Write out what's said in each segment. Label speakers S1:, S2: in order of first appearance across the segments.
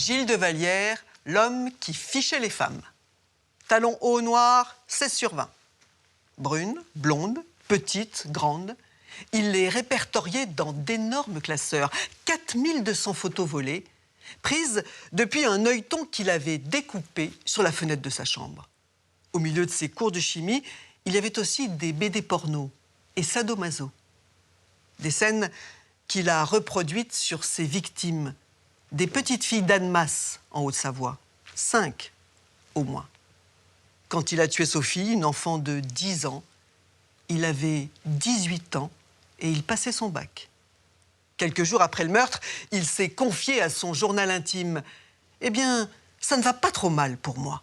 S1: Gilles de Vallière, l'homme qui fichait les femmes. Talons hauts noirs, 16/20. Brune, blonde, petite, grande. Il les répertoriait dans d'énormes classeurs. 4200 photos volées, prises depuis un œilleton qu'il avait découpé sur la fenêtre de sa chambre. Au milieu de ses cours de chimie, il y avait aussi des BD porno et sadomaso. Des scènes qu'il a reproduites sur ses victimes, des petites filles d'Annemasse en Haute-Savoie, 5 au moins. Quand il a tué Sophie, une enfant de 10 ans, il avait 18 ans et il passait son bac. Quelques jours après le meurtre, il s'est confié à son journal intime. « Eh bien, ça ne va pas trop mal pour moi. »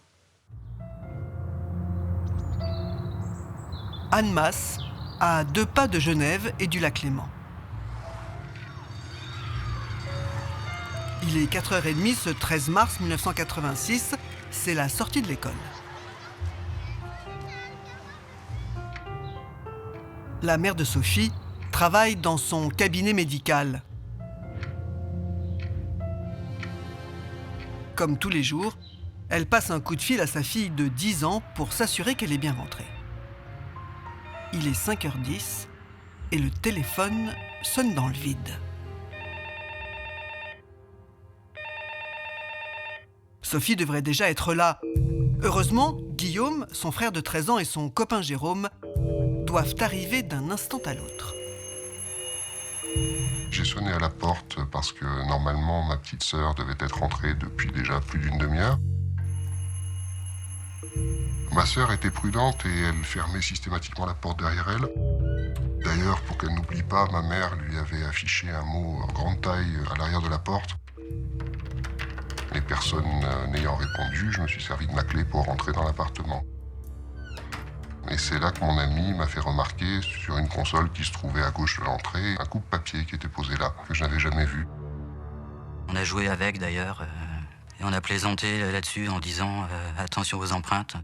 S1: Annemasse, à 2 pas de Genève et du lac Léman. Il est 4h30 ce 13 mars 1986, c'est la sortie de l'école. La mère de Sophie travaille dans son cabinet médical. Comme tous les jours, elle passe un coup de fil à sa fille de 10 ans pour s'assurer qu'elle est bien rentrée. Il est 5h10 et le téléphone sonne dans le vide. Sophie devrait déjà être là. Heureusement, Guillaume, son frère de 13 ans et son copain Jérôme doivent arriver d'un instant à l'autre.
S2: J'ai sonné à la porte parce que normalement ma petite sœur devait être rentrée depuis déjà plus d'une demi-heure. Ma sœur était prudente et elle fermait systématiquement la porte derrière elle. D'ailleurs, pour qu'elle n'oublie pas, ma mère lui avait affiché un mot en grande taille à l'arrière de la porte. Les personnes n'ayant répondu, je me suis servi de ma clé pour rentrer dans l'appartement. Et c'est là que mon ami m'a fait remarquer sur une console qui se trouvait à gauche de l'entrée, un coupe-papier qui était posé là, que je n'avais jamais vu.
S3: On a joué avec d'ailleurs, et on a plaisanté là-dessus en disant attention aux empreintes.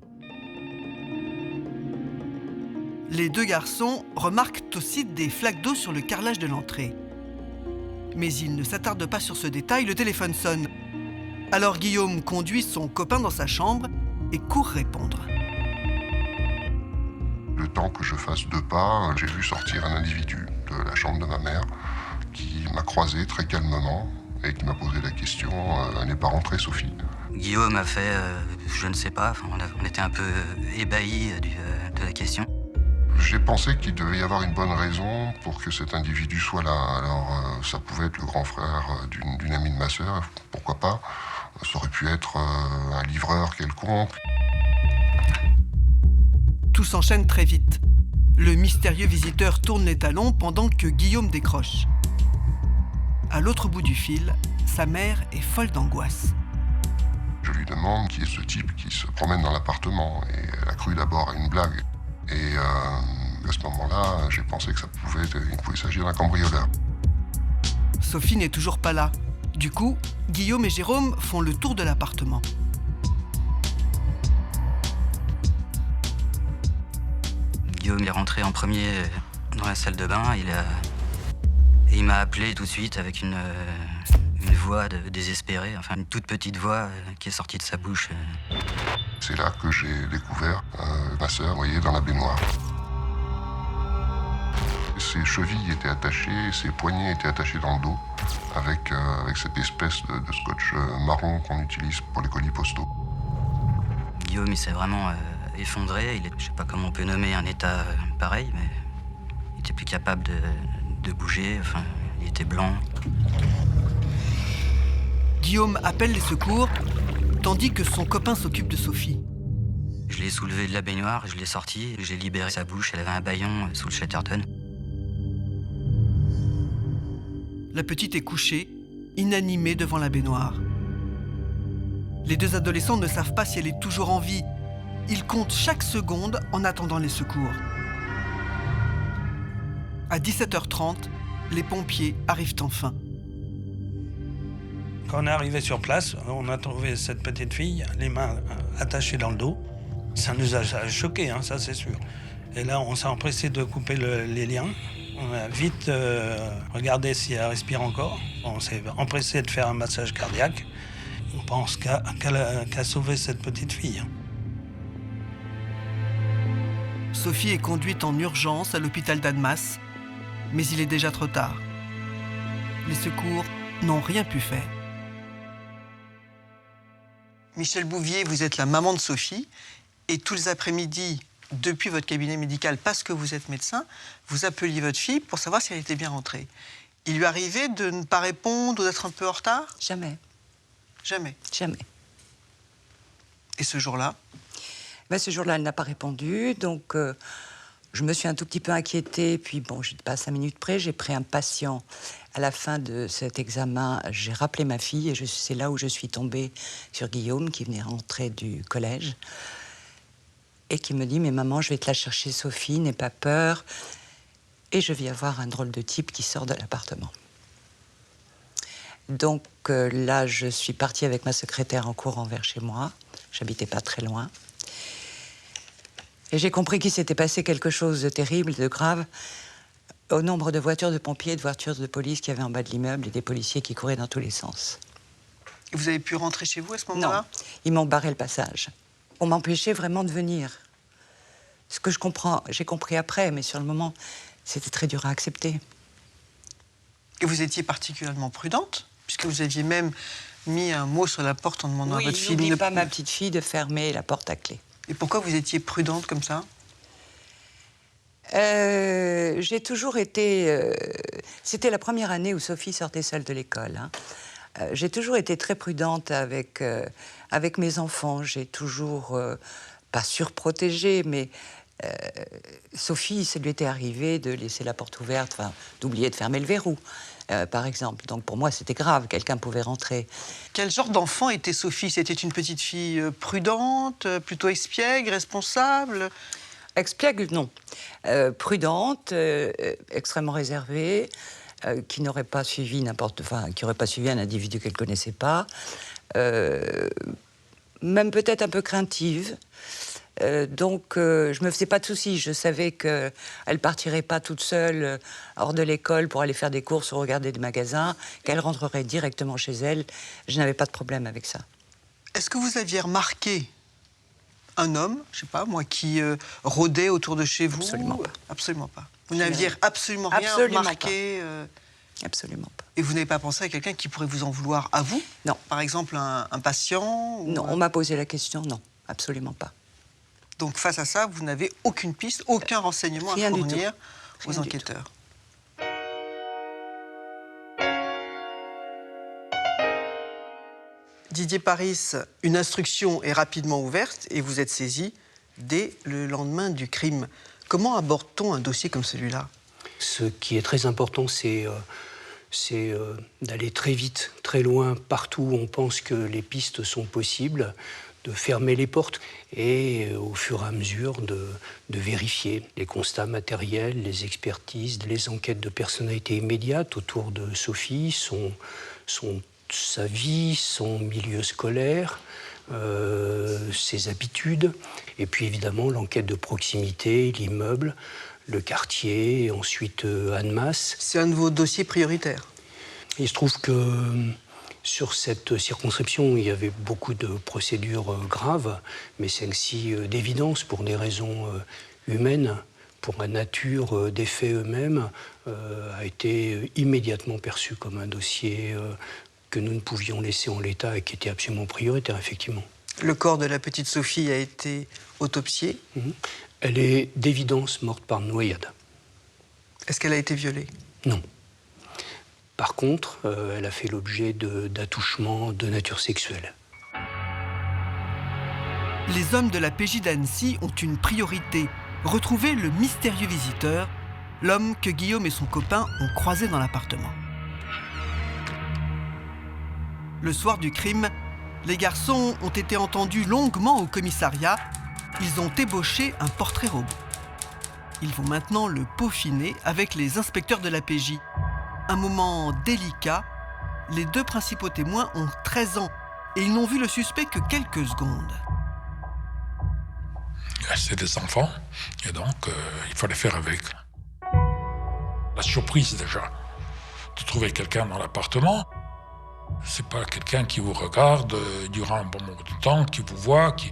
S1: Les 2 garçons remarquent aussi des flaques d'eau sur le carrelage de l'entrée. Mais ils ne s'attardent pas sur ce détail, le téléphone sonne. Alors Guillaume conduit son copain dans sa chambre et court répondre.
S2: Le temps que je fasse 2 pas, j'ai vu sortir un individu de la chambre de ma mère qui m'a croisé très calmement et qui m'a posé la question « Elle n'est pas rentrée, Sophie ?»
S3: Guillaume a fait, je ne sais pas, on était un peu ébahis de la question.
S2: J'ai pensé qu'il devait y avoir une bonne raison pour que cet individu soit là. Alors, ça pouvait être le grand frère d'une amie de ma sœur, pourquoi pas. Ça aurait pu être un livreur quelconque.
S1: Tout s'enchaîne très vite. Le mystérieux visiteur tourne les talons pendant que Guillaume décroche. À l'autre bout du fil, sa mère est folle d'angoisse.
S2: Je lui demande qui est ce type qui se promène dans l'appartement. Et elle a cru d'abord à une blague. Et à ce moment-là, j'ai pensé que il pouvait s'agir d'un cambrioleur.
S1: Sophie n'est toujours pas là. Du coup, Guillaume et Jérôme font le tour de l'appartement.
S3: Guillaume est rentré en premier dans la salle de bain. Et il m'a appelé tout de suite avec une voix désespérée, enfin une toute petite voix qui est sortie de sa bouche.
S2: C'est là que j'ai découvert ma sœur, vous voyez, dans la baignoire. Ses chevilles étaient attachées, ses poignets étaient attachés dans le dos, avec cette espèce de scotch marron qu'on utilise pour les colis postaux.
S3: Guillaume, il s'est vraiment effondré. Je ne sais pas comment on peut nommer un état pareil, mais il n'était plus capable de bouger. Enfin, il était blanc.
S1: Guillaume appelle les secours, tandis que son copain s'occupe de Sophie.
S3: Je l'ai soulevé de la baignoire, je l'ai sorti, j'ai libéré sa bouche. Elle avait un bâillon sous le Chatterton.
S1: La petite est couchée, inanimée devant la baignoire. Les 2 adolescents ne savent pas si elle est toujours en vie. Ils comptent chaque seconde en attendant les secours. À 17h30, les pompiers arrivent enfin.
S4: Quand on est arrivé sur place, on a trouvé cette petite fille, les mains attachées dans le dos. Ça nous a choqués, hein, ça c'est sûr. Et là, on s'est empressé de couper les liens. On a vite regardé si elle respire encore. On s'est empressé de faire un massage cardiaque. on pense qu'à sauver cette petite fille.
S1: Sophie est conduite en urgence à l'hôpital d'Annemasse, mais il est déjà trop tard. Les secours n'ont rien pu faire. Michel Bouvier, vous êtes la maman de Sophie, et tous les après-midi, depuis votre cabinet médical, parce que vous êtes médecin, vous appeliez votre fille pour savoir si elle était bien rentrée. Il lui arrivait de ne pas répondre ou d'être un peu en retard?
S5: Jamais.
S1: Jamais.
S5: Jamais.
S1: Et ce jour-là?
S5: Ben, ce jour-là, elle n'a pas répondu, donc je me suis un tout petit peu inquiétée. Puis bon, je n'étais pas à 5 minutes près, j'ai pris un patient. À la fin de cet examen, j'ai rappelé ma fille et c'est là où je suis tombée sur Guillaume, qui venait rentrer du collège, et qui me dit « Mais maman, je vais te la chercher, Sophie, n'aie pas peur. » Et je viens voir un drôle de type qui sort de l'appartement. Donc là, je suis partie avec ma secrétaire en courant vers chez moi. J'habitais pas très loin. Et j'ai compris qu'il s'était passé quelque chose de terrible, de grave, au nombre de voitures de pompiers, de voitures de police qu'il y avait en bas de l'immeuble et des policiers qui couraient dans tous les sens.
S1: Et vous avez pu rentrer chez vous à ce moment-là?
S5: Non, ils m'ont barré le passage. On m'empêchait vraiment de venir. Ce que j'ai compris après, mais sur le moment, c'était très dur à accepter.
S1: Et vous étiez particulièrement prudente, puisque vous aviez même mis un mot sur la porte en demandant à votre fille...
S5: n'oublie pas, ma petite fille, de fermer la porte à clé.
S1: Et pourquoi vous étiez prudente comme ça?
S5: J'ai toujours été... C'était la première année où Sophie sortait seule de l'école. Hein. J'ai toujours été très prudente avec mes enfants. J'ai toujours, pas surprotégé, mais Sophie, ça lui était arrivé de laisser la porte ouverte, enfin, d'oublier de fermer le verrou, par exemple. Donc pour moi, c'était grave, quelqu'un pouvait rentrer.
S1: Quel genre d'enfant était Sophie? C'était une petite fille prudente, plutôt espiègle, responsable?
S5: Espiègle, non. Prudente, extrêmement réservée, qui n'aurait pas suivi qui n'aurait pas suivi un individu qu'elle ne connaissait pas, même peut-être un peu craintive. Donc, je me faisais pas de soucis. Je savais qu'elle partirait pas toute seule hors de l'école pour aller faire des courses ou regarder des magasins, qu'elle rentrerait directement chez elle. Je n'avais pas de problème avec ça.
S1: Est-ce que vous aviez remarqué un homme, je sais pas moi, qui rôdait autour de chez vous?
S5: Absolument pas.
S1: Absolument pas. Vous n'aviez absolument rien remarqué?
S5: Absolument pas.
S1: Et vous n'avez pas pensé à quelqu'un qui pourrait vous en vouloir à vous?
S5: Non.
S1: Par exemple, un patient? Ou...
S5: Non, on m'a posé la question, non, absolument pas.
S1: Donc face à ça, vous n'avez aucune piste, aucun renseignement à fournir aux enquêteurs. Didier Paris, une instruction est rapidement ouverte et vous êtes saisi dès le lendemain du crime. Comment aborde-t-on un dossier comme celui-là?
S6: Ce qui est très important, c'est d'aller très vite, très loin, partout où on pense que les pistes sont possibles, de fermer les portes et au fur et à mesure de vérifier les constats matériels, les expertises, les enquêtes de personnalité immédiate autour de Sophie, sa vie, son milieu scolaire, ses habitudes, et puis évidemment l'enquête de proximité, l'immeuble, le quartier, et ensuite Annemasse.
S1: C'est un de vos dossiers prioritaires?
S6: Il se trouve que sur cette circonscription, il y avait beaucoup de procédures graves, mais celle-ci, d'évidence, pour des raisons humaines, pour la nature des faits eux-mêmes, a été immédiatement perçue comme un dossier que nous ne pouvions laisser en l'état et qui était absolument prioritaire, effectivement.
S1: Le corps de la petite Sophie a été autopsié.
S6: Elle est d'évidence morte par noyade.
S1: Est-ce qu'elle a été violée?
S6: Non. Par contre, elle a fait l'objet d'attouchements de nature sexuelle.
S1: Les hommes de la PJ d'Annecy ont une priorité. Retrouver le mystérieux visiteur, l'homme que Guillaume et son copain ont croisé dans l'appartement. Le soir du crime, les garçons ont été entendus longuement au commissariat. Ils ont ébauché un portrait robot. Ils vont maintenant le peaufiner avec les inspecteurs de la PJ. Un moment délicat, les deux principaux témoins ont 13 ans et ils n'ont vu le suspect que quelques secondes.
S7: C'est des enfants, et donc il fallait faire avec. La surprise déjà, de trouver quelqu'un dans l'appartement. C'est pas quelqu'un qui vous regarde durant un bon moment de temps, qui vous voit, qui...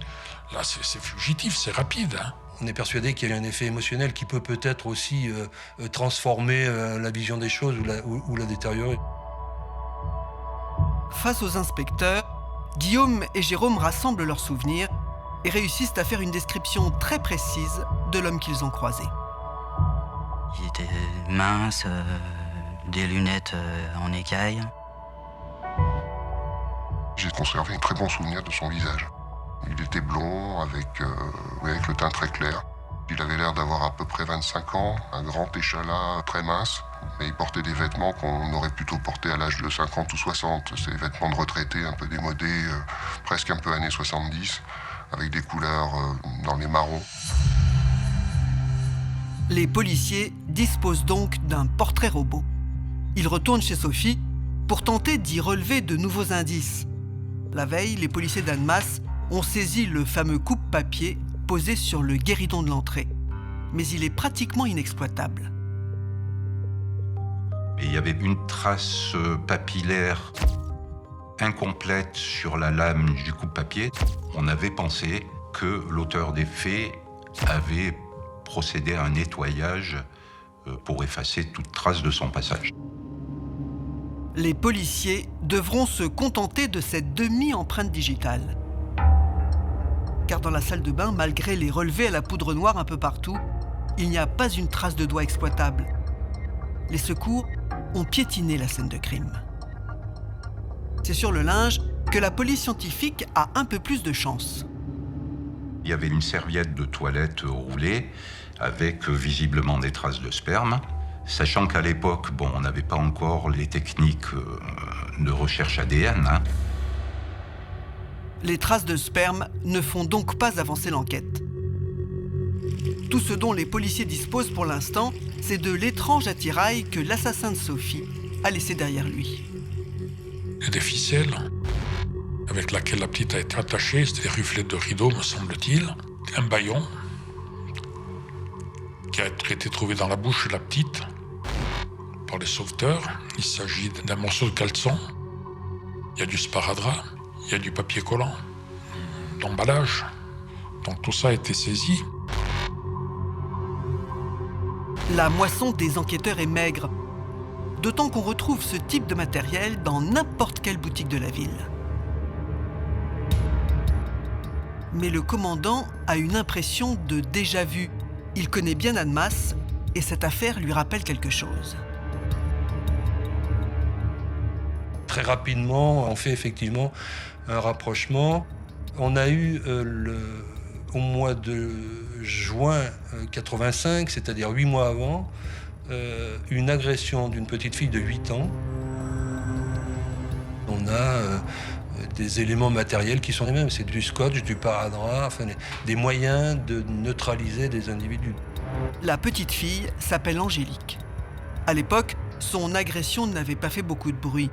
S7: Là, c'est fugitif, c'est rapide. Hein.
S8: On est persuadé qu'il y a un effet émotionnel qui peut peut-être aussi transformer la vision des choses ou la détériorer.
S1: Face aux inspecteurs, Guillaume et Jérôme rassemblent leurs souvenirs et réussissent à faire une description très précise de l'homme qu'ils ont croisé.
S3: Il était mince, des lunettes en écaille.
S2: J'ai conservé un très bon souvenir de son visage. Il était blond, avec le teint très clair. Il avait l'air d'avoir à peu près 25 ans, un grand échalas très mince. Mais il portait des vêtements qu'on aurait plutôt portés à l'âge de 50 ou 60. C'est des vêtements de retraités un peu démodés, presque un peu années 70, avec des couleurs dans les marrons.
S1: Les policiers disposent donc d'un portrait robot. Ils retournent chez Sophie pour tenter d'y relever de nouveaux indices. La veille, les policiers d'Annemasse ont saisi le fameux coupe-papier posé sur le guéridon de l'entrée. Mais il est pratiquement inexploitable.
S9: Et il y avait une trace papillaire incomplète sur la lame du coupe-papier. On avait pensé que l'auteur des faits avait procédé à un nettoyage pour effacer toute trace de son passage.
S1: Les policiers devront se contenter de cette demi-empreinte digitale. Car dans la salle de bain, malgré les relevés à la poudre noire un peu partout, il n'y a pas une trace de doigt exploitable. Les secours ont piétiné la scène de crime. C'est sur le linge que la police scientifique a un peu plus de chance.
S9: Il y avait une serviette de toilette roulée avec visiblement des traces de sperme. Sachant qu'à l'époque, on n'avait pas encore les techniques de recherche ADN. Hein.
S1: Les traces de sperme ne font donc pas avancer l'enquête. Tout ce dont les policiers disposent pour l'instant, c'est de l'étrange attirail que l'assassin de Sophie a laissé derrière lui.
S7: Il y a des ficelles avec laquelle la petite a été attachée, c'était des ruflettes de rideau, me semble-t-il. Un bâillon qui a été trouvé dans la bouche de la petite par les sauveteurs. Il s'agit d'un morceau de caleçon. Il y a du sparadrap, il y a du papier collant, d'emballage. Donc tout ça a été saisi.
S1: La moisson des enquêteurs est maigre, d'autant qu'on retrouve ce type de matériel dans n'importe quelle boutique de la ville. Mais le commandant a une impression de déjà-vu. Il connaît bien Annemasse et cette affaire lui rappelle quelque chose.
S8: Très rapidement, on fait effectivement un rapprochement. On a eu au mois de juin 85, c'est-à-dire 8 mois avant, une agression d'une petite fille de 8 ans. On a des éléments matériels qui sont les mêmes. C'est du scotch, du sparadrap, enfin des moyens de neutraliser des individus.
S1: La petite fille s'appelle Angélique. À l'époque, son agression n'avait pas fait beaucoup de bruit.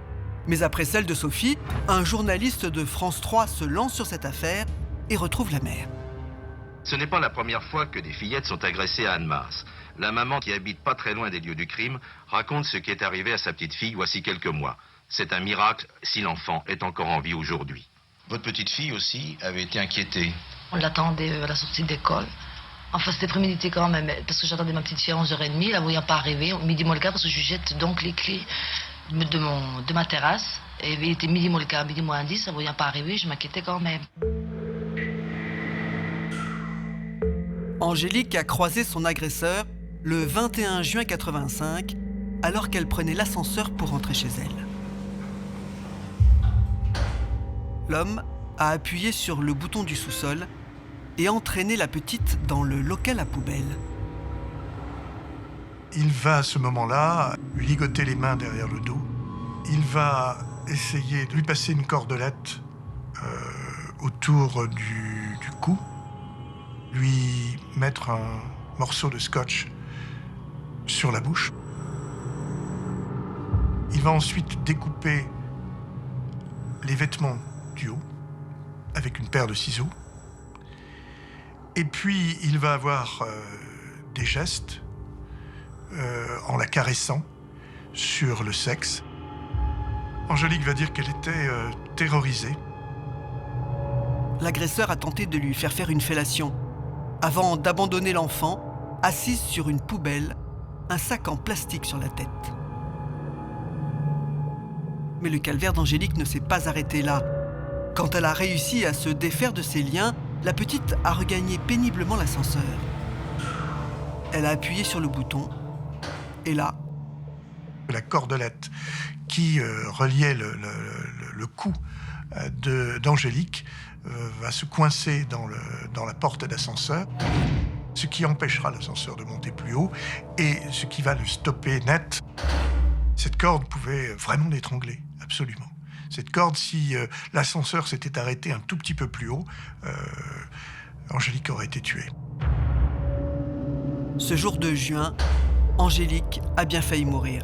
S1: Mais après celle de Sophie, un journaliste de France 3 se lance sur cette affaire et retrouve la mère.
S10: Ce n'est pas la première fois que des fillettes sont agressées à Annemasse. La maman, qui habite pas très loin des lieux du crime, raconte ce qui est arrivé à sa petite fille voici quelques mois. C'est un miracle si l'enfant est encore en vie aujourd'hui. Votre petite fille aussi avait été inquiétée.
S11: On l'attendait à la sortie d'école. Enfin, c'était prémédité quand même, parce que j'attendais ma petite fille à 11h30, la voyant pas arriver, midi moins le quart, parce que je jette donc les clés de ma terrasse. Et il était midi moins le quart, midi moins 10, la voyant pas arriver, je m'inquiétais quand même.
S1: Angélique a croisé son agresseur le 21 juin 85, alors qu'elle prenait l'ascenseur pour rentrer chez elle. L'homme a appuyé sur le bouton du sous-sol et entraîné la petite dans le local à poubelle.
S12: Il va à ce moment-là lui ligoter les mains derrière le dos. Il va essayer de lui passer une cordelette autour du cou, lui mettre un morceau de scotch sur la bouche. Il va ensuite découper les vêtements du haut avec une paire de ciseaux. Et puis, il va avoir des gestes en la caressant sur le sexe, Angélique va dire qu'elle était terrorisée.
S1: L'agresseur a tenté de lui faire une fellation, avant d'abandonner l'enfant, assise sur une poubelle, un sac en plastique sur la tête. Mais le calvaire d'Angélique ne s'est pas arrêté là. Quand elle a réussi à se défaire de ses liens, la petite a regagné péniblement l'ascenseur. Elle a appuyé sur le bouton, et là...
S12: La cordelette qui reliait le cou d'Angélique va se coincer dans la porte d'ascenseur, ce qui empêchera l'ascenseur de monter plus haut et ce qui va le stopper net. Cette corde pouvait vraiment l'étrangler, absolument. Cette corde, si l'ascenseur s'était arrêté un tout petit peu plus haut, Angélique aurait été tuée.
S1: Ce jour de juin, Angélique a bien failli mourir.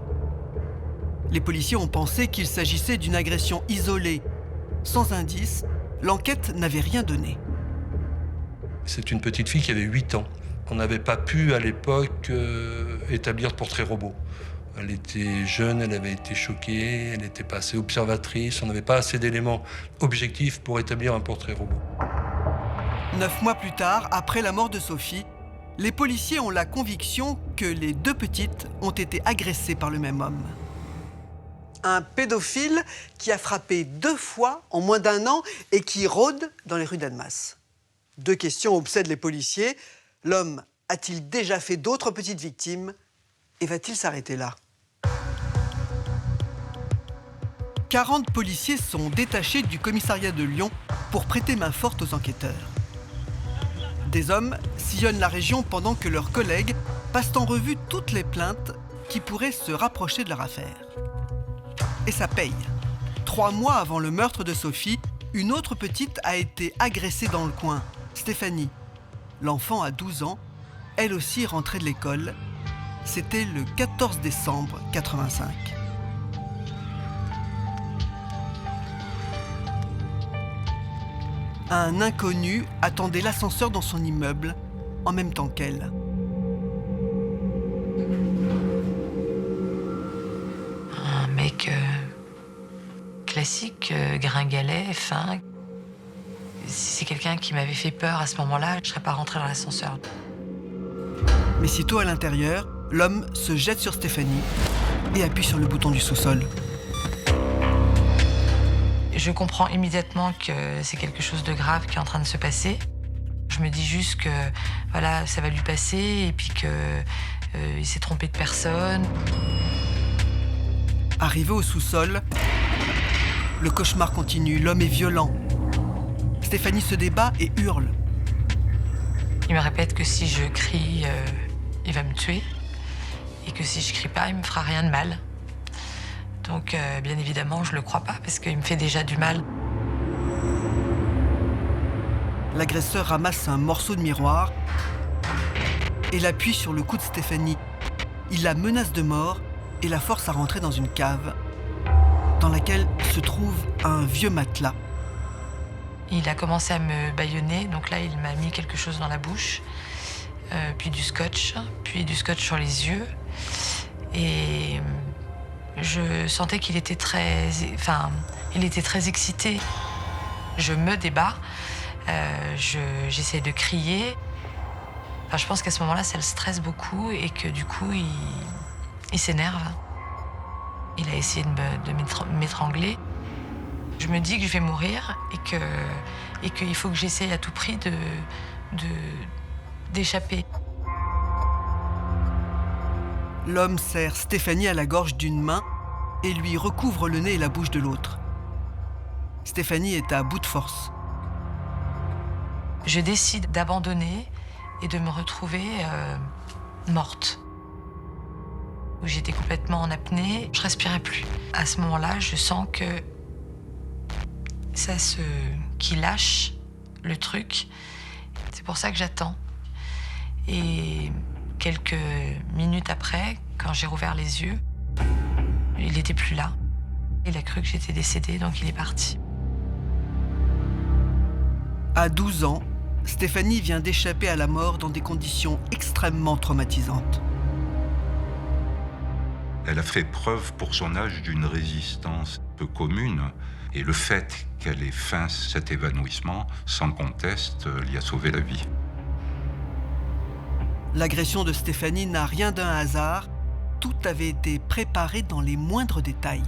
S1: Les policiers ont pensé qu'il s'agissait d'une agression isolée. Sans indice, l'enquête n'avait rien donné.
S8: C'est une petite fille qui avait 8 ans. On n'avait pas pu, à l'époque, établir de portrait robot. Elle était jeune, elle avait été choquée, elle n'était pas assez observatrice, on n'avait pas assez d'éléments objectifs pour établir un portrait robot.
S1: 9 mois plus tard, après la mort de Sophie, les policiers ont la conviction que les 2 petites ont été agressées par le même homme. Un pédophile qui a frappé 2 fois en moins d'1 an et qui rôde dans les rues d'Annemasse. 2 questions obsèdent les policiers. L'homme a-t-il déjà fait d'autres petites victimes et va-t-il s'arrêter là ? 40 policiers sont détachés du commissariat de Lyon pour prêter main forte aux enquêteurs. Des hommes sillonnent la région pendant que leurs collègues passent en revue toutes les plaintes qui pourraient se rapprocher de leur affaire. Et ça paye. 3 mois avant le meurtre de Sophie, une autre petite a été agressée dans le coin, Stéphanie. L'enfant a 12 ans, elle aussi rentrée de l'école. C'était le 14 décembre 85. Un inconnu attendait l'ascenseur dans son immeuble en même temps qu'elle.
S11: Un mec classique, gringalet, fin. Si c'est quelqu'un qui m'avait fait peur à ce moment-là, je ne serais pas rentrée dans l'ascenseur.
S1: Mais sitôt à l'intérieur, l'homme se jette sur Stéphanie et appuie sur le bouton du sous-sol.
S11: Je comprends immédiatement que c'est quelque chose de grave qui est en train de se passer. Je me dis juste que voilà, ça va lui passer et puis qu'il s'est trompé de personne.
S1: Arrivé au sous-sol, le cauchemar continue. L'homme est violent. Stéphanie se débat et hurle.
S11: Il me répète que si je crie, il va me tuer. Et que si je crie pas, il me fera rien de mal. Donc, bien évidemment, je le crois pas parce qu'il me fait déjà du mal.
S1: L'agresseur ramasse un morceau de miroir et l'appuie sur le cou de Stéphanie. Il la menace de mort et la force à rentrer dans une cave dans laquelle se trouve un vieux matelas.
S11: Il a commencé à me bâillonner, donc là, il m'a mis quelque chose dans la bouche, puis du scotch sur les yeux. Et je sentais qu'il était il était très excité. Je me débat, j'essaie de crier. Enfin, je pense qu'à ce moment-là, ça le stresse beaucoup et que du coup, il s'énerve. Il a essayé de m'étrangler. Je me dis que je vais mourir et qu'il faut que j'essaye à tout prix d'échapper.
S1: L'homme serre Stéphanie à la gorge d'une main et lui recouvre le nez et la bouche de l'autre. Stéphanie est à bout de force.
S11: Je décide d'abandonner et de me retrouver morte. Où j'étais complètement en apnée, je respirais plus. À ce moment-là, je sens que qu'il lâche le truc. C'est pour ça que j'attends. Et quelques minutes après, quand j'ai rouvert les yeux, il n'était plus là. Il a cru que j'étais décédée, donc il est parti.
S1: À 12 ans, Stéphanie vient d'échapper à la mort dans des conditions extrêmement traumatisantes.
S9: Elle a fait preuve pour son âge d'une résistance peu commune. Et le fait qu'elle ait feint cet évanouissement, sans conteste, lui a sauvé la vie.
S1: L'agression de Stéphanie n'a rien d'un hasard. Tout avait été préparé dans les moindres détails.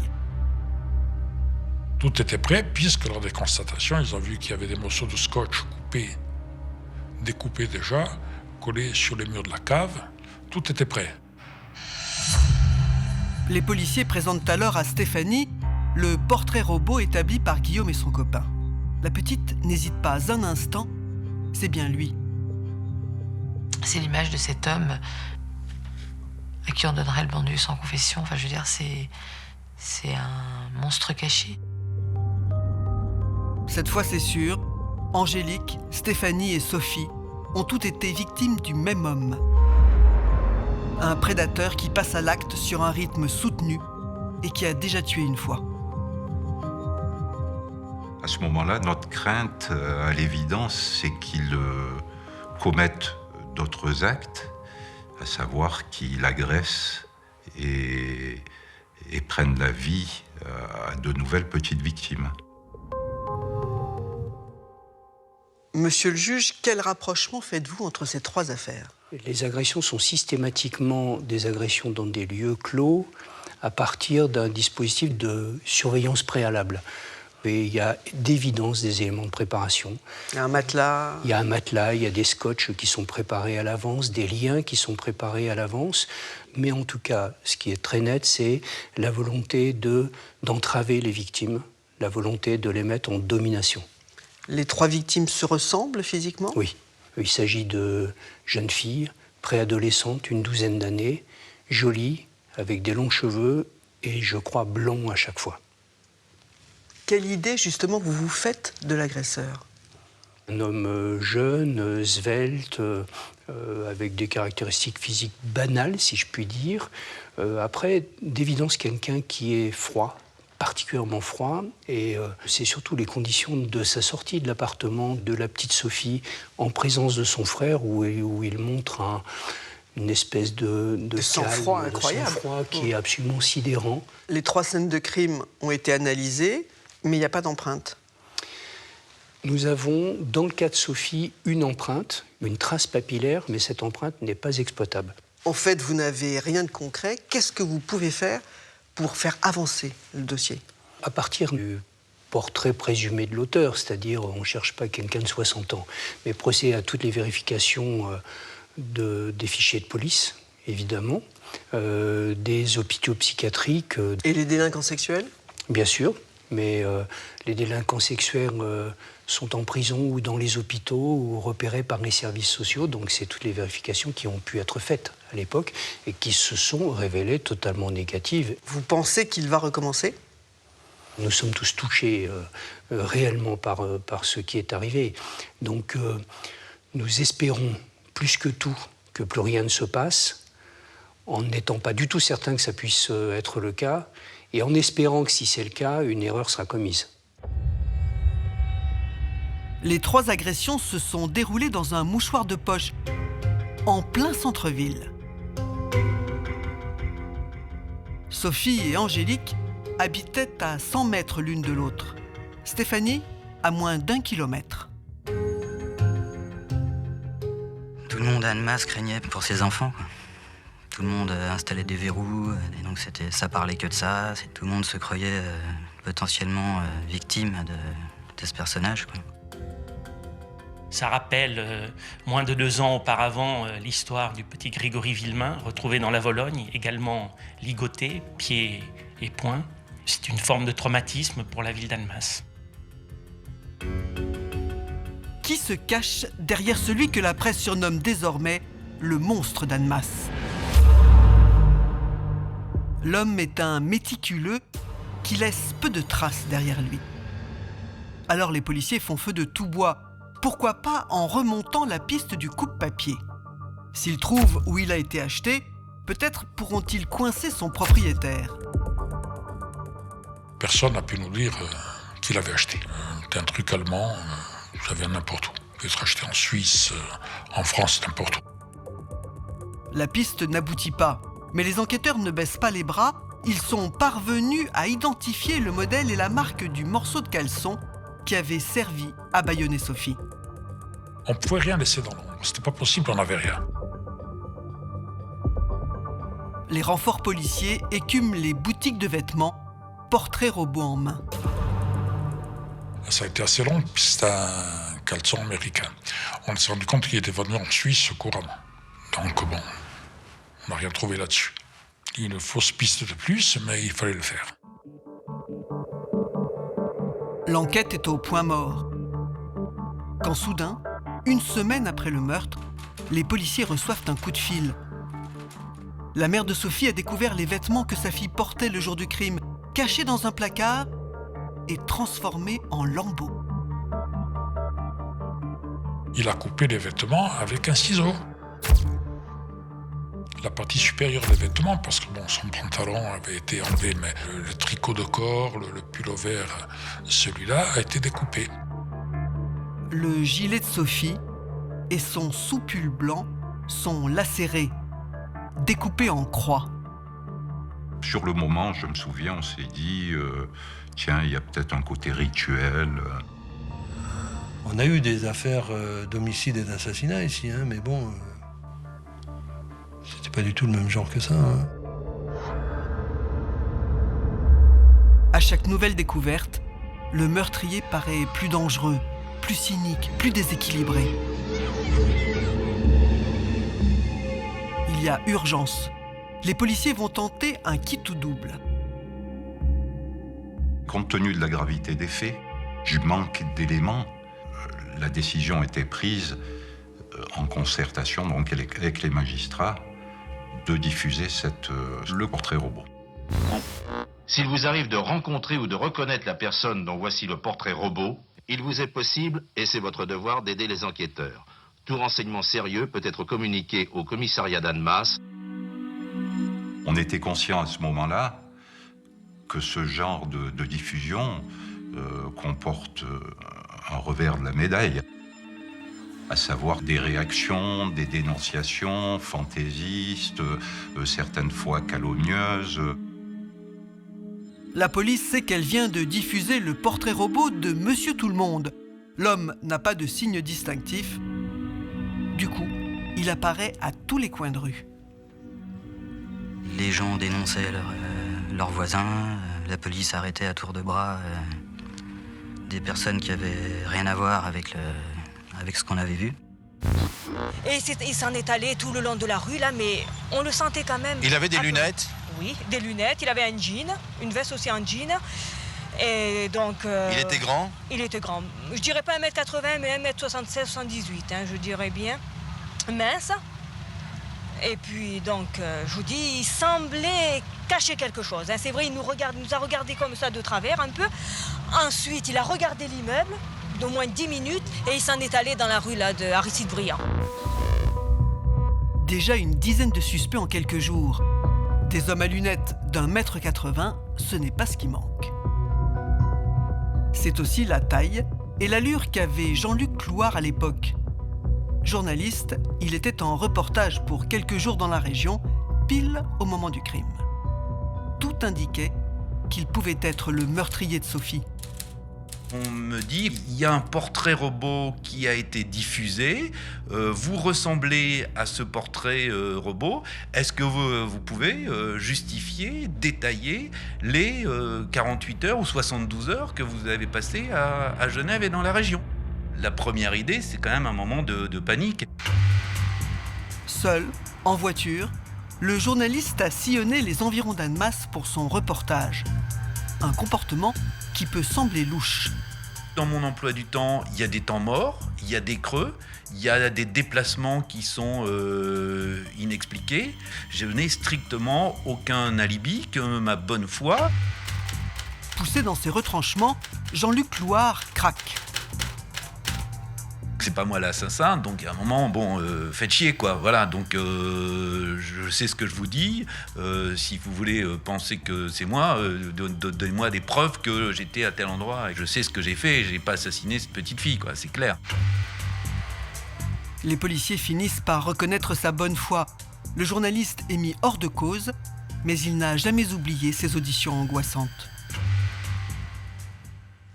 S7: Tout était prêt, puisque lors des constatations, ils ont vu qu'il y avait des morceaux de scotch coupés, découpés déjà, collés sur les murs de la cave. Tout était prêt.
S1: Les policiers présentent alors à Stéphanie le portrait robot établi par Guillaume et son copain. La petite n'hésite pas un instant, c'est bien lui.
S11: C'est l'image de cet homme à qui on donnerait le bandu sans confession. Enfin, je veux dire, c'est un monstre caché.
S1: Cette fois, c'est sûr, Angélique, Stéphanie et Sophie ont toutes été victimes du même homme. Un prédateur qui passe à l'acte sur un rythme soutenu et qui a déjà tué une fois.
S9: À ce moment-là, notre crainte, à l'évidence, c'est qu'il commette d'autres actes, à savoir qu'il agresse et prenne la vie à de nouvelles petites victimes.
S1: Monsieur le juge, quel rapprochement faites-vous entre ces trois affaires?
S6: Les agressions sont systématiquement des agressions dans des lieux clos à partir d'un dispositif de surveillance préalable. Et il y a d'évidence des éléments de préparation.
S1: Il y a un matelas.
S6: Il y a un matelas, il y a des scotch qui sont préparés à l'avance, des liens qui sont préparés à l'avance. Mais en tout cas, ce qui est très net, c'est la volonté d'entraver les victimes, la volonté de les mettre en domination.
S1: Les trois victimes se ressemblent physiquement?
S6: Oui. Il s'agit de jeunes filles, préadolescentes, une douzaine d'années, jolies, avec des longs cheveux et, je crois, blonds à chaque fois.
S1: Quelle idée, justement, vous vous faites de l'agresseur?
S6: Un homme jeune, svelte, avec des caractéristiques physiques banales, si je puis dire. Après, d'évidence, quelqu'un qui est froid, particulièrement froid, et c'est surtout les conditions de sa sortie de l'appartement de la petite Sophie en présence de son frère, où il montre une espèce de
S1: sang-froid incroyable,
S6: sang-froid qui est absolument sidérant.
S1: Les trois scènes de crime ont été analysées, mais il n'y a pas d'empreinte.
S6: Nous avons, dans le cas de Sophie, une empreinte, une trace papillaire, mais cette empreinte n'est pas exploitable.
S1: En fait, vous n'avez rien de concret. Qu'est-ce que vous pouvez faire pour faire avancer le dossier?
S6: À partir du portrait présumé de l'auteur, c'est-à-dire on ne cherche pas quelqu'un de 60 ans, mais procéder à toutes les vérifications des fichiers de police, évidemment, des hôpitaux psychiatriques.
S1: Et les délinquants sexuels?
S6: Bien sûr, mais les délinquants sexuels sont en prison ou dans les hôpitaux ou repérés par les services sociaux, donc c'est toutes les vérifications qui ont pu être faites à l'époque et qui se sont révélées totalement négatives.
S1: Vous pensez qu'il va recommencer?
S6: Nous sommes tous touchés réellement par ce qui est arrivé. Donc nous espérons plus que tout que plus rien ne se passe, en n'étant pas du tout certain que ça puisse être le cas, et en espérant que si c'est le cas, une erreur sera commise.
S1: Les trois agressions se sont déroulées dans un mouchoir de poche, en plein centre-ville. Sophie et Angélique habitaient à 100 mètres l'une de l'autre. Stéphanie, à moins d'1 kilomètre.
S3: Tout le monde à Annemasse craignait pour ses enfants, quoi. Tout le monde installait des verrous, et donc ça parlait que de ça. Tout le monde se croyait potentiellement victime de ce personnage, quoi.
S13: Ça rappelle, moins de 2 ans auparavant, l'histoire du petit Grégory Villemain, retrouvé dans la Vologne, également ligoté, pieds et poings. C'est une forme de traumatisme pour la ville d'Annemasse.
S1: Qui se cache derrière celui que la presse surnomme désormais le monstre d'Annemasse? L'homme est un méticuleux qui laisse peu de traces derrière lui. Alors les policiers font feu de tout bois. Pourquoi pas en remontant la piste du coupe-papier? S'ils trouvent où il a été acheté, peut-être pourront-ils coincer son propriétaire.
S7: Personne n'a pu nous dire qui l'avait acheté. C'était un truc allemand, ça vient n'importe où. Il peut être acheté en Suisse, en France, n'importe où.
S1: La piste n'aboutit pas. Mais les enquêteurs ne baissent pas les bras. Ils sont parvenus à identifier le modèle et la marque du morceau de caleçon qui avait servi à bâillonner Sophie.
S7: On ne pouvait rien laisser dans l'ombre. C'était pas possible, on n'avait rien.
S1: Les renforts policiers écument les boutiques de vêtements, portraits robots en main.
S7: Ça a été assez long, puis c'était un caleçon américain. On s'est rendu compte qu'il était vendu en Suisse couramment. Donc bon, on n'a rien trouvé là-dessus. Une fausse piste de plus, mais il fallait le faire.
S1: L'enquête est au point mort. Quand soudain, une semaine après le meurtre, les policiers reçoivent un coup de fil. La mère de Sophie a découvert les vêtements que sa fille portait le jour du crime, cachés dans un placard et transformés en lambeaux.
S7: Il a coupé les vêtements avec un ciseau. La partie supérieure des vêtements, parce que bon, son pantalon avait été enlevé, mais le tricot de corps, le pull-over, celui-là a été découpé.
S1: Le gilet de Sophie et son sous-pull blanc sont lacérés, découpés en croix.
S9: Sur le moment, je me souviens, on s'est dit, tiens, il y a peut-être un côté rituel.
S8: On a eu des affaires d'homicide et d'assassinat ici, hein, mais bon, c'était pas du tout le même genre que ça. Hein.
S1: À chaque nouvelle découverte, le meurtrier paraît plus dangereux, plus cynique, plus déséquilibré. Il y a urgence. Les policiers vont tenter un kit ou double.
S9: Compte tenu de la gravité des faits, du manque d'éléments, la décision était prise en concertation donc avec les magistrats de diffuser le portrait robot.
S10: S'il vous arrive de rencontrer ou de reconnaître la personne dont voici le portrait robot, il vous est possible, et c'est votre devoir, d'aider les enquêteurs. Tout renseignement sérieux peut être communiqué au commissariat d'Annemasse.
S9: On était conscient à ce moment-là que ce genre de diffusion comporte un revers de la médaille, à savoir des réactions, des dénonciations fantaisistes, certaines fois calomnieuses.
S1: La police sait qu'elle vient de diffuser le portrait robot de Monsieur Tout-le-Monde. L'homme n'a pas de signe distinctif. Du coup, il apparaît à tous les coins de rue.
S3: Les gens dénonçaient leurs voisins, la police arrêtait à tour de bras des personnes qui avaient rien à voir avec ce qu'on avait vu.
S14: Et il s'en est allé tout le long de la rue, là, mais on le sentait quand même.
S15: Il avait des lunettes ?
S14: Oui, des lunettes. Il avait un jean, une veste aussi en jean. Et donc...
S15: il était grand ?
S14: Il était grand. Je dirais pas 1m80, mais 1m76, 78, hein, je dirais bien. Mince. Et puis, donc, je vous dis, il semblait cacher quelque chose. Hein. C'est vrai, il nous a regardé comme ça de travers un peu. Ensuite, il a regardé l'immeuble d'au moins 10 minutes et il s'en est allé dans la rue là, de Aristide-Briand.
S1: Déjà une dizaine de suspects en quelques jours. Des hommes à lunettes d'1m80, ce n'est pas ce qui manque. C'est aussi la taille et l'allure qu'avait Jean-Luc Clouard à l'époque. Journaliste, il était en reportage pour quelques jours dans la région, pile au moment du crime. Tout indiquait qu'il pouvait être le meurtrier de Sophie.
S15: On me dit, il y a un portrait robot qui a été diffusé, vous ressemblez à ce portrait robot, est-ce que vous pouvez justifier, détailler les 48 heures ou 72 heures que vous avez passées à Genève et dans la région ? La première idée, c'est quand même un moment de panique.
S1: Seul, en voiture, le journaliste a sillonné les environs d'Annemasse pour son reportage. Un comportement qui peut sembler louche.
S15: Dans mon emploi du temps, il y a des temps morts, il y a des creux, il y a des déplacements qui sont inexpliqués. Je n'ai strictement aucun alibi que ma bonne foi.
S1: Poussé dans ses retranchements, Jean-Luc Clouard craque.
S15: C'est pas moi l'assassin, donc à un moment, bon, faites chier, quoi. Voilà, donc je sais ce que je vous dis. Si vous voulez penser que c'est moi, donnez-moi des preuves que j'étais à tel endroit et que je sais ce que j'ai fait et j'ai pas assassiné cette petite fille, quoi. C'est clair.
S1: Les policiers finissent par reconnaître sa bonne foi. le journaliste est mis hors de cause, mais il n'a jamais oublié ses auditions angoissantes.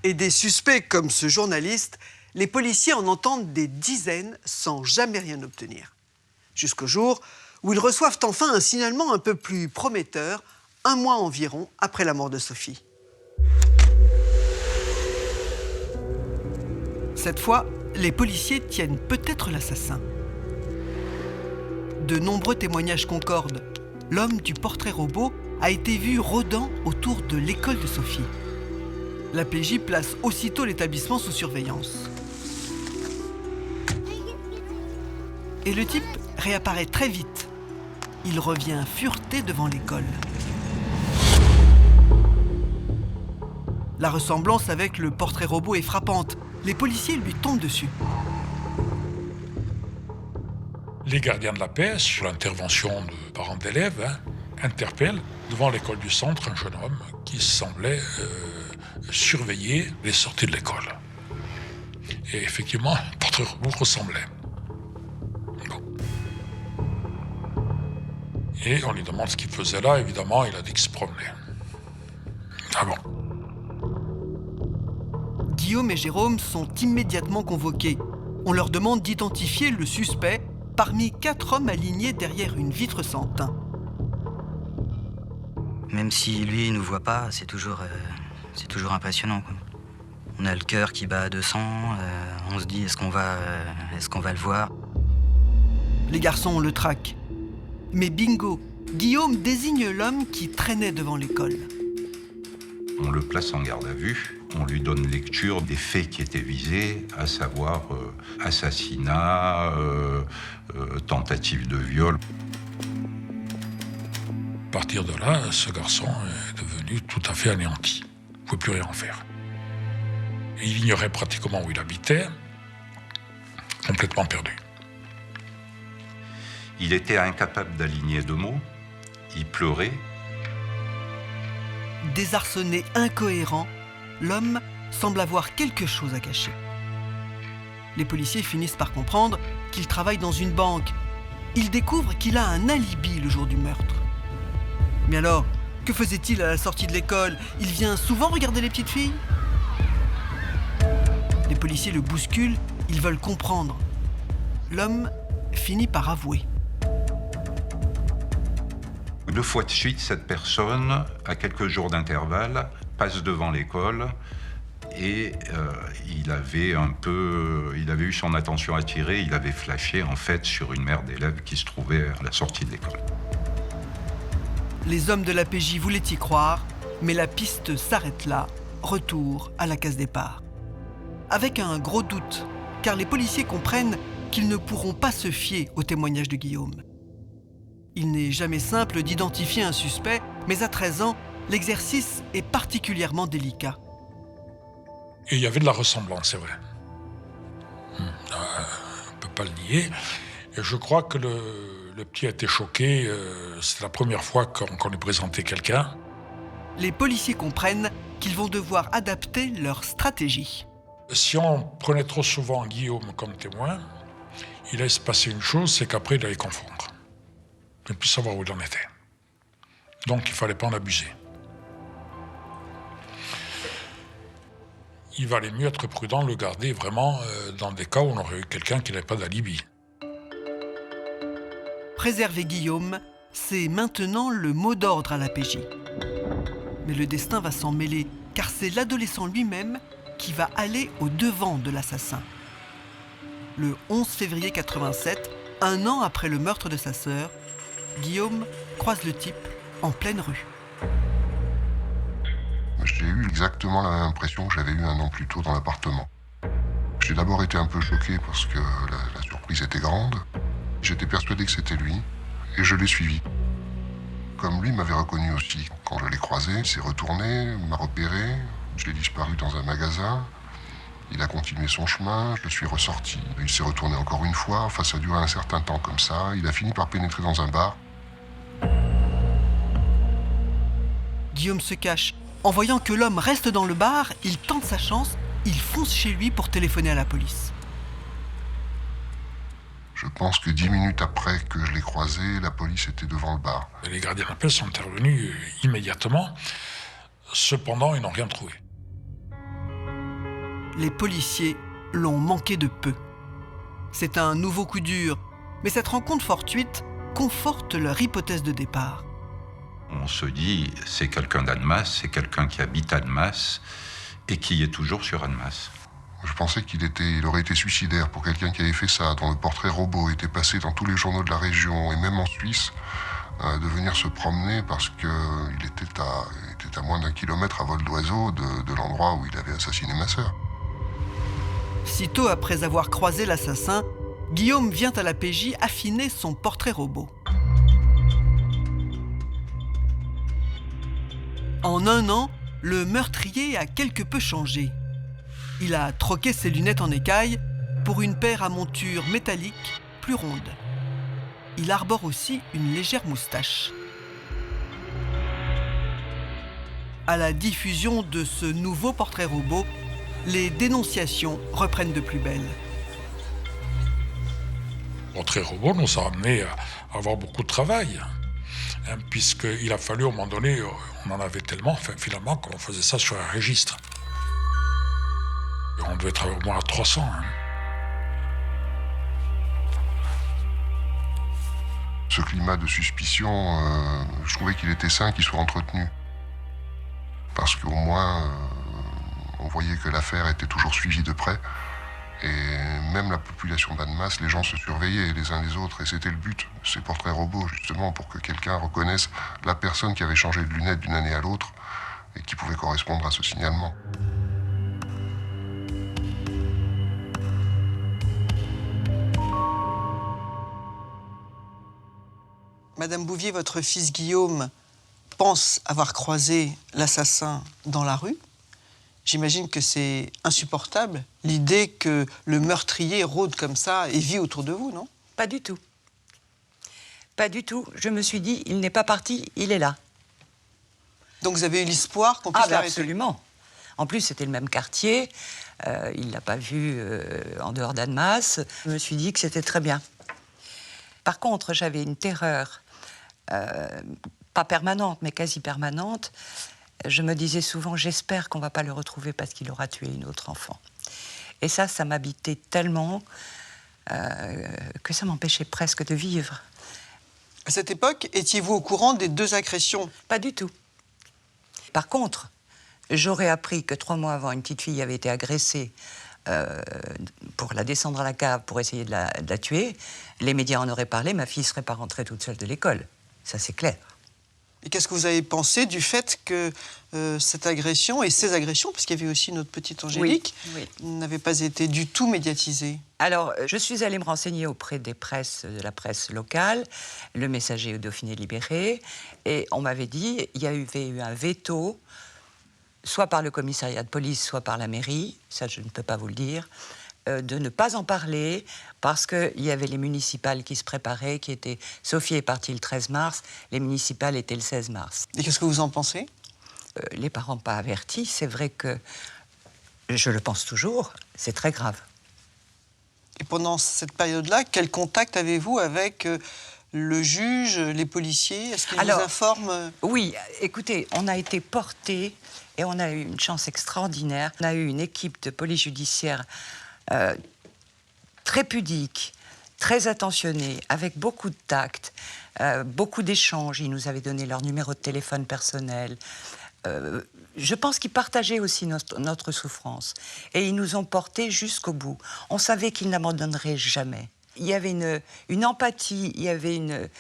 S1: Et des suspects comme ce journaliste, les policiers en entendent des dizaines sans jamais rien obtenir. Jusqu'au jour où ils reçoivent enfin un signalement un peu plus prometteur, un mois environ après la mort de Sophie. Cette fois, les policiers tiennent peut-être l'assassin. De nombreux témoignages concordent. L'homme du portrait robot a été vu rôdant autour de l'école de Sophie. La PJ place aussitôt l'établissement sous surveillance. Et le type réapparaît très vite. Il revient fureter devant l'école. La ressemblance avec le portrait robot est frappante. Les policiers lui tombent dessus.
S7: Les gardiens de la paix, sur l'intervention de parents d'élèves, interpellent devant l'école du centre un jeune homme qui semblait surveiller les sorties de l'école. Et effectivement, le portrait robot ressemblait. Bon. Et on lui demande ce qu'il faisait là. Évidemment, il a dit qu'il se promenait. Ah bon.
S1: Guillaume et Jérôme sont immédiatement convoqués. On leur demande d'identifier le suspect parmi 4 hommes alignés derrière une vitre sans teint.
S3: Même si lui, il nous voit pas, c'est toujours impressionnant, quoi. On a le cœur qui bat à 200, on se dit est-ce qu'on va le voir?
S1: Les garçons le traquent. Mais bingo, Guillaume désigne l'homme qui traînait devant l'école.
S9: On le place en garde à vue. On lui donne lecture des faits qui étaient visés, à savoir assassinat, tentative de viol.
S7: À partir de là, ce garçon est devenu tout à fait anéanti. Il ne pouvait plus rien en faire. Et il ignorait pratiquement où il habitait, complètement perdu.
S9: Il était incapable d'aligner 2 mots. Il pleurait.
S1: Désarçonné, incohérent, l'homme semble avoir quelque chose à cacher. Les policiers finissent par comprendre qu'il travaille dans une banque. Ils découvrent qu'il a un alibi le jour du meurtre. Mais alors, que faisait-il à la sortie de l'école? Il vient souvent regarder les petites filles? Les policiers le bousculent, ils veulent comprendre. L'homme finit par avouer.
S9: 2 fois de suite, cette personne, à quelques jours d'intervalle, passe devant l'école et il avait eu son attention attirée, il avait flashé en fait sur une mère d'élèves qui se trouvait à la sortie de l'école.
S1: Les hommes de la PJ voulaient y croire, mais la piste s'arrête là, retour à la case départ. Avec un gros doute, car les policiers comprennent qu'ils ne pourront pas se fier au témoignage de Guillaume. Il n'est jamais simple d'identifier un suspect, mais à 13 ans, l'exercice est particulièrement délicat.
S7: Et il y avait de la ressemblance, c'est vrai. On ne peut pas le nier. Et je crois que le petit a été choqué. C'est la première fois qu'on lui présentait quelqu'un.
S1: Les policiers comprennent qu'ils vont devoir adapter leur stratégie.
S7: Si on prenait trop souvent Guillaume comme témoin, il allait se passer une chose, c'est qu'après, il allait confondre. Il ne plus savoir où il en était. Donc, il ne fallait pas en abuser. Il valait mieux être prudent, le garder vraiment dans des cas où on aurait eu quelqu'un qui n'avait pas d'alibi.
S1: Préserver Guillaume, c'est maintenant le mot d'ordre à la PJ. Mais le destin va s'en mêler, car c'est l'adolescent lui-même qui va aller au-devant de l'assassin. Le 11 février 87, 1 an après le meurtre de sa sœur, Guillaume croise le type en pleine rue.
S2: J'ai eu exactement la même impression que j'avais eue 1 an plus tôt dans l'appartement. J'ai d'abord été un peu choqué parce que la surprise était grande. J'étais persuadé que c'était lui et je l'ai suivi. Comme lui m'avait reconnu aussi. Quand je l'ai croisé, il s'est retourné, m'a repéré. J'ai disparu dans un magasin. Il a continué son chemin, je le suis ressorti. Il s'est retourné encore une fois. Enfin, ça a duré un certain temps comme ça. Il a fini par pénétrer dans un bar.
S1: Guillaume se cache. En voyant que l'homme reste dans le bar, il tente sa chance, il fonce chez lui pour téléphoner à la police.
S2: Je pense que 10 minutes après que je l'ai croisé, la police était devant le bar.
S7: Les gardiens de la paix sont intervenus immédiatement. Cependant, ils n'ont rien trouvé.
S1: Les policiers l'ont manqué de peu. C'est un nouveau coup dur, mais cette rencontre fortuite conforte leur hypothèse de départ.
S9: On se dit, c'est quelqu'un d'Annemasse, c'est quelqu'un qui habite Annemasse et qui est toujours sur Annemasse.
S2: Je pensais qu'il aurait été suicidaire pour quelqu'un qui avait fait ça, dont le portrait robot était passé dans tous les journaux de la région et même en Suisse, de venir se promener parce qu'il était à moins d'1 kilomètre à vol d'oiseau de l'endroit où il avait assassiné ma sœur.
S1: Sitôt après avoir croisé l'assassin, Guillaume vient à la PJ affiner son portrait robot. En 1 an, le meurtrier a quelque peu changé. Il a troqué ses lunettes en écaille pour une paire à monture métallique plus ronde. Il arbore aussi une légère moustache. À la diffusion de ce nouveau portrait robot, les dénonciations reprennent de plus belle.
S7: Le portrait robot nous a amené à avoir beaucoup de travail, hein, puisqu'il a fallu, à un moment donné, on en avait tellement, finalement, qu'on faisait ça sur un registre. On devait être au moins à 300. Hein.
S2: Ce climat de suspicion, je trouvais qu'il était sain qu'il soit entretenu. Parce qu'au moins, on voyait que l'affaire était toujours suivie de près. Et même la population d'Annemasse, les gens se surveillaient les uns les autres. Et c'était le but, ces portraits robots, justement, pour que quelqu'un reconnaisse la personne qui avait changé de lunettes d'une année à l'autre et qui pouvait correspondre à ce signalement.
S1: Madame Bouvier, votre fils Guillaume pense avoir croisé l'assassin dans la rue. J'imagine que c'est insupportable, l'idée que le meurtrier rôde comme ça et vit autour de vous, non?
S5: Pas du tout. Pas du tout. Je me suis dit, il n'est pas parti, il est là.
S1: Donc vous avez eu l'espoir qu'on puisse l'arrêter?
S5: Absolument. En plus, c'était le même quartier. Il ne l'a pas vu en dehors d'Annemasse. Je me suis dit que c'était très bien. Par contre, j'avais une terreur, pas permanente, mais quasi permanente. Je me disais souvent, j'espère qu'on ne va pas le retrouver parce qu'il aura tué une autre enfant. Et ça m'habitait tellement que ça m'empêchait presque de vivre.
S1: À cette époque, étiez-vous au courant des 2 agressions?
S5: Pas du tout. Par contre, j'aurais appris que 3 mois avant, une petite fille avait été agressée pour la descendre à la cave pour essayer de la tuer. Les médias en auraient parlé, ma fille ne serait pas rentrée toute seule de l'école. Ça, c'est clair.
S1: Et qu'est-ce que vous avez pensé du fait que cette agression et ces agressions, parce qu'il y avait aussi notre petite Angélique, n'avaient pas été du tout médiatisées? Alors,
S5: je suis allée me renseigner auprès de la presse locale, le Messager au Dauphiné Libéré, et on m'avait dit qu'il y avait eu un veto, soit par le commissariat de police, soit par la mairie, ça je ne peux pas vous le dire, de ne pas en parler parce qu'il y avait les municipales qui se préparaient, qui étaient... Sophie est partie le 13 mars, les municipales étaient le 16 mars.
S1: Et qu'est-ce que vous en pensez?
S5: Les parents pas avertis, c'est vrai que, je le pense toujours, c'est très grave.
S1: Et pendant cette période-là, quel contact avez-vous avec le juge, les policiers? Est-ce qu'ils vous informent?
S5: Oui, écoutez, on a été portés et on a eu une chance extraordinaire. On a eu une équipe de police judiciaire très pudique, très attentionnée, avec beaucoup de tact, beaucoup d'échanges. Ils nous avaient donné leur numéro de téléphone personnel. Je pense qu'ils partageaient aussi notre souffrance. Et ils nous ont portés jusqu'au bout. On savait qu'ils n'abandonneraient jamais. Il y avait une empathie, il y avait